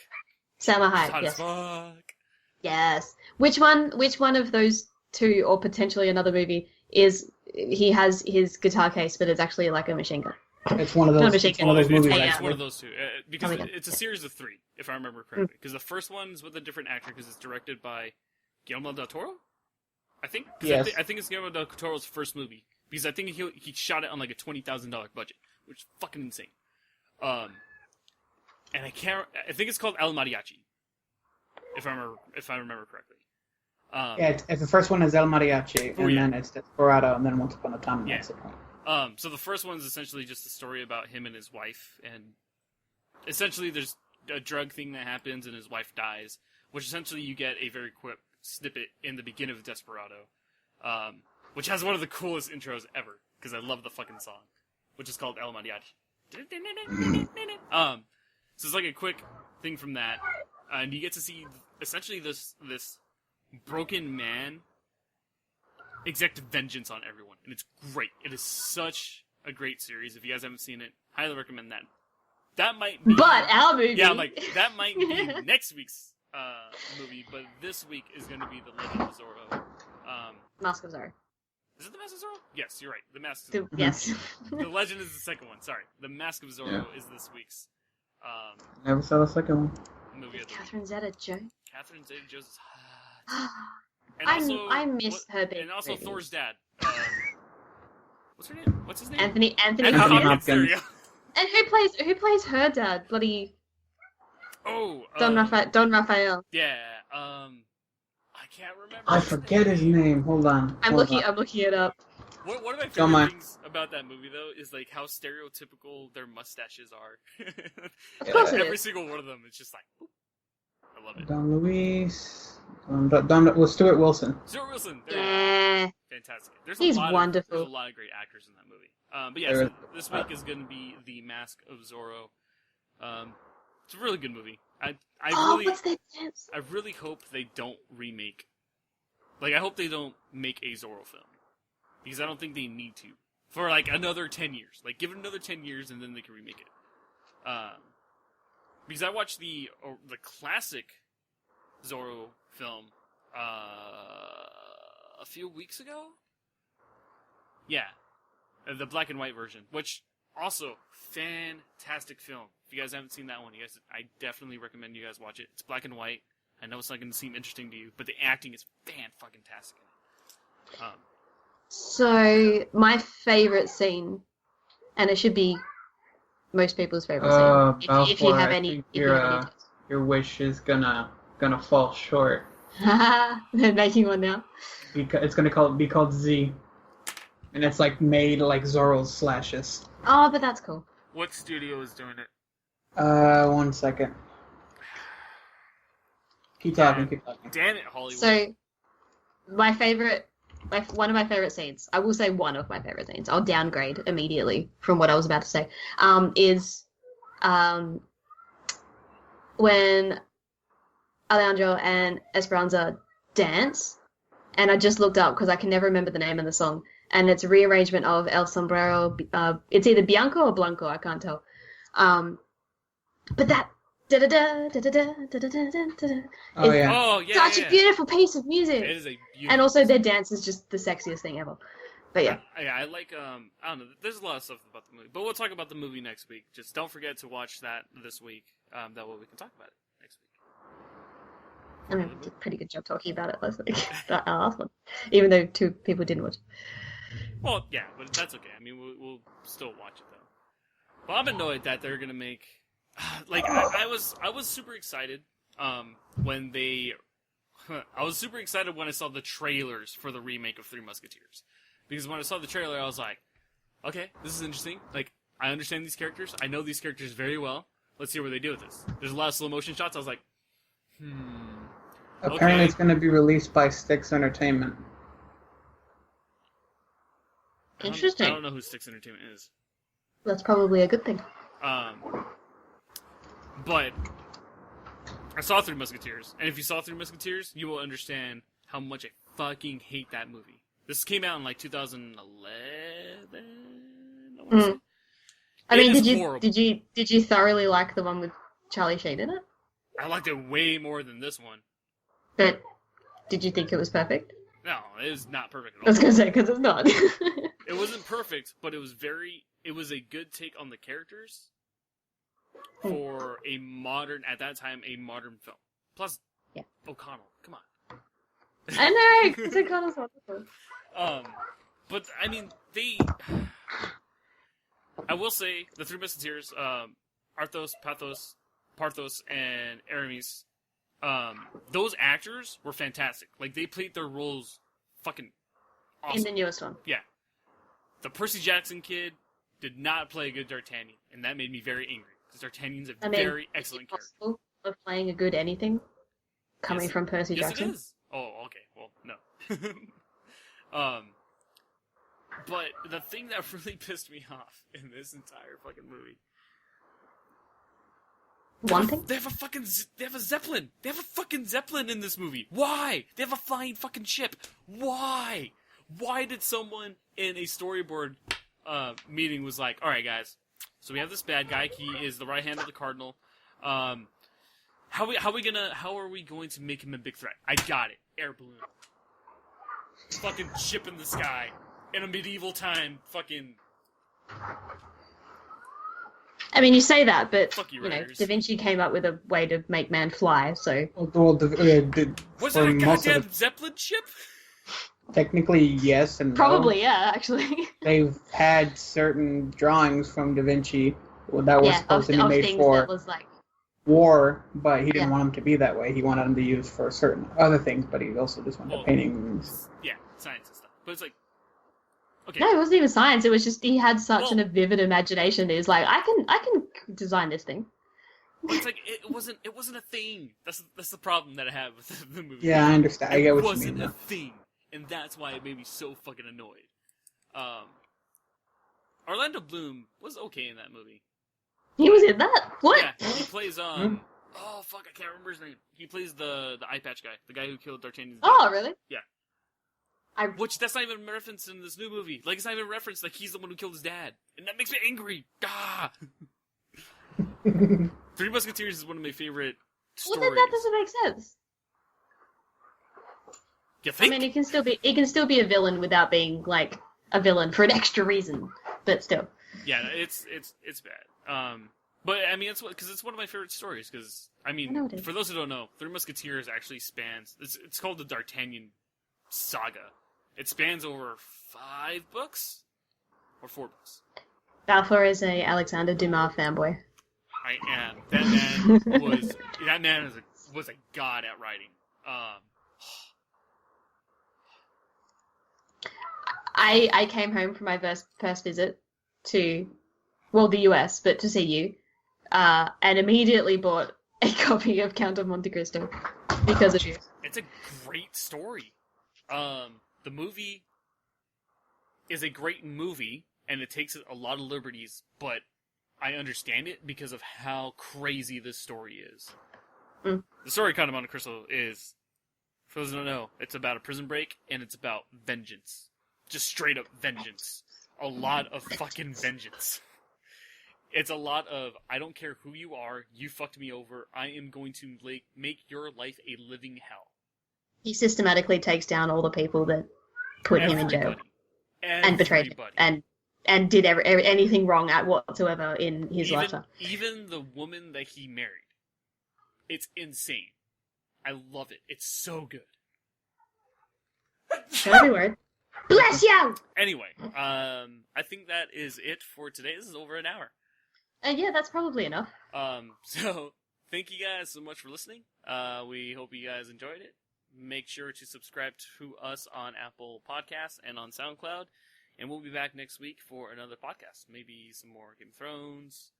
Selma Hayek. Hot Yes. as fuck. Yes. Which one of those two, or potentially another movie, is he has his guitar case, but it's actually like a machine gun? It's one of those. It's one of those movies. It's one of those two. Because it's a series of 3, if I remember correctly. Because the first one is with a different actor, because it's directed by Guillermo del Toro, I think. Yes. I think it's Guillermo del Toro's first movie, because I think he shot it on like a $20,000 budget, which is fucking insane. And I think it's called El Mariachi, if I remember correctly. The first one is El Mariachi, and then it's Desperado, and then Once Upon a Time in Mexico. So the first one is essentially just a story about him and his wife, and essentially there's a drug thing that happens and his wife dies, which essentially you get a very quick snippet in the beginning of Desperado, which has one of the coolest intros ever, because I love the fucking song, which is called El Mariachi. So it's like a quick thing from that, and you get to see essentially this broken man exact vengeance on everyone, and it's great. It is such a great series. If you guys haven't seen it, highly recommend that. That might be... But our movie... Yeah, I'm like, that might be next week's movie, but this week is going to be The Legend of Zorro. Mask of Zorro. Is it The Mask of Zorro? Yes, you're right. The Mask of Zorro. Yes. The Legend is the second one. Sorry. The Mask of Zorro is this week's Never saw the second one. movie of the Catherine Zeta-Jones. Catherine Zeta-Jones is hot. And also, I miss her being and also pretty. Thor's dad. What's her name? What's his name? Anthony Hopkins. There you go. And who plays her dad? Bloody Oh, Don Raphael. Yeah. can't remember. I forget his name. Hold on. I'm looking it up. One of my Don't favorite mind. things about that movie, though, is like how stereotypical their mustaches are. Of course it Every is. single one of them, it's just like, boop. I love it. Don Luis. Well, Stuart Wilson. Stuart Wilson, there you Yeah. go. Fantastic. He's there's wonderful. a lot of great actors in that movie. But yeah, so this week is going to be The Mask of Zorro. It's a really good movie. What's that dance? I really hope they don't remake. Like, I hope they don't make a Zorro film. Because I don't think they need to. For, like, another 10 years. Like, give it another 10 years and then they can remake it. Because I watched the classic Zorro film a few weeks ago? Yeah. The black and white version. Which, also, fantastic film. If you guys haven't seen that one, I definitely recommend you guys watch it. It's black and white. I know it's not going to seem interesting to you, but the acting is fan-fucking-tastic in it. So, my favorite scene, and it should be most people's favorite scene. If you have any, your wish is gonna fall short. They're making one now. Because it's gonna be called Z, and it's like made like Zorro's slashes. Oh, but that's cool. What studio is doing it? 1 second. Keep talking. Damn it, Hollywood. So, one of my favorite scenes, I will say one of my favorite scenes, I'll downgrade immediately from what I was about to say, is when Alejandro and Esperanza dance, and I just looked up because I can never remember the name of the song, and it's a rearrangement of El Sombrero, it's either Bianco or Blanco, I can't tell. But that da-da-da, da-da-da, da-da-da, da-da-da, Oh yeah. Oh, yeah. such a beautiful piece of music. It is a beautiful. And also their dance is just the sexiest thing ever. But yeah. I like, I don't know, there's a lot of stuff about the movie. But we'll talk about the movie next week. Just don't forget to watch that this week. That way we can talk about it next week. I mean, we did a pretty good job talking about it last week. That last one. Even though 2 people didn't watch. Well, yeah, but that's okay. I mean, we'll still watch it, though. Well, I'm annoyed that they're gonna make... Like, I was super excited when they... I was super excited when I saw the trailers for the remake of Three Musketeers. Because when I saw the trailer, I was like, okay, this is interesting. Like, I understand these characters. I know these characters very well. Let's see where they do with this. There's a lot of slow motion shots. I was like, Apparently okay. it's going to be released by Styx Entertainment. Interesting. I don't know who Styx Entertainment is. That's probably a good thing. But I saw Three Musketeers, and if you saw Three Musketeers, you will understand how much I fucking hate that movie. This came out in like 2011. I want to say. I mean, horrible. did you thoroughly like the one with Charlie Sheen in it? I liked it way more than this one. But did you think it was perfect? No, it is not perfect I at was all. gonna say because it's not. It wasn't perfect, but it was a good take on the characters for a modern, at that time, a modern film. Plus, Yeah. O'Connell, come on. I know, because O'Connell's wonderful. But I mean, I will say the Three Musketeers, Arthos, Parthos, and Aramis, those actors were fantastic. Like, they played their roles fucking awesome. In the newest one. Yeah. The Percy Jackson kid did not play a good D'Artagnan, and that made me very angry, because D'Artagnan's a very excellent character. Possible of playing a good anything coming Yes. from Percy Yes, Jackson? it is. Oh, okay. Well, no. But the thing that really pissed me off in this entire fucking movie. One thing? They have a Zeppelin. They have a fucking Zeppelin in this movie. Why? They have a flying fucking ship. Why? Why did someone in a storyboard meeting was like, all right, guys, so we have this bad guy. He is the right hand of the cardinal. How are we going to make him a big threat? I got it. Air balloon. Fucking ship in the sky. In a medieval time, fucking... I mean, you say that, but, Fuck you, you know, writers. Da Vinci came up with a way to make man fly, so... Well, Was it a goddamn Zeppelin ship? Technically, yes and no. Probably, yeah, actually. They've had certain drawings from Da Vinci that were supposed to be of made things for that was like... war, but he didn't Yeah. want them to be that way. He wanted them to use for certain other things, but he also just wanted paintings. Yeah, science and stuff. But it's like, okay, No, it wasn't even science. It was just he had such Well- a vivid imagination. He was like, I can design this thing. but it's like it wasn't a thing. That's the problem that I have with the movie. Yeah, I understand. I get what you It wasn't mean. a Though. thing, and that's why it made me so fucking annoyed. Orlando Bloom was okay in that movie. He was in that. What? Yeah, he plays oh fuck, I can't remember his name. He plays the eye patch guy, the guy who killed D'Artagnan's dad. Oh, really? Yeah. I Which that's not even referenced in this new movie. Like, it's not even referenced like he's the one who killed his dad, and that makes me angry. Ah. Three Musketeers is one of my favorite well, stories. then that doesn't make sense. You think? I mean, he can still be a villain without being like a villain for an extra reason, but still. Yeah, it's bad. But I mean, because it's one of my favorite stories. Because I I know mean, it is. for those who don't know, Three Musketeers actually spans. It's called the D'Artagnan saga. It spans over 5 books or 4 books. Balfour is a Alexander Dumas fanboy. I am. That man was a god at writing. I came home from my first visit to, well, the US, but to see you, and immediately bought a copy of Count of Monte Cristo because of you. It's a great story. The movie is a great movie, and it takes a lot of liberties, but I understand it because of how crazy this story is. Mm. The story of Count of Monte Cristo is, for those who don't know, it's about a prison break, and it's about vengeance. Just straight up vengeance. A lot of fucking vengeance. It's a lot of, I don't care who you are, you fucked me over, I am going to make your life a living hell. He systematically takes down all the people that put him in jail and betrayed him and did anything wrong at whatsoever in his lifetime. Even the woman that he married. It's insane. I love it. It's so good. Every word. Bless you! Anyway, I think that is it for today. This is over an hour. Yeah, that's probably enough. So thank you guys so much for listening. We hope you guys enjoyed it. Make sure to subscribe to us on Apple Podcasts and on SoundCloud. And we'll be back next week for another podcast. Maybe some more Game of Thrones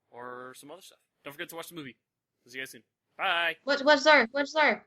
or some other stuff. Don't forget to watch the movie. See you guys soon. Bye! What's there?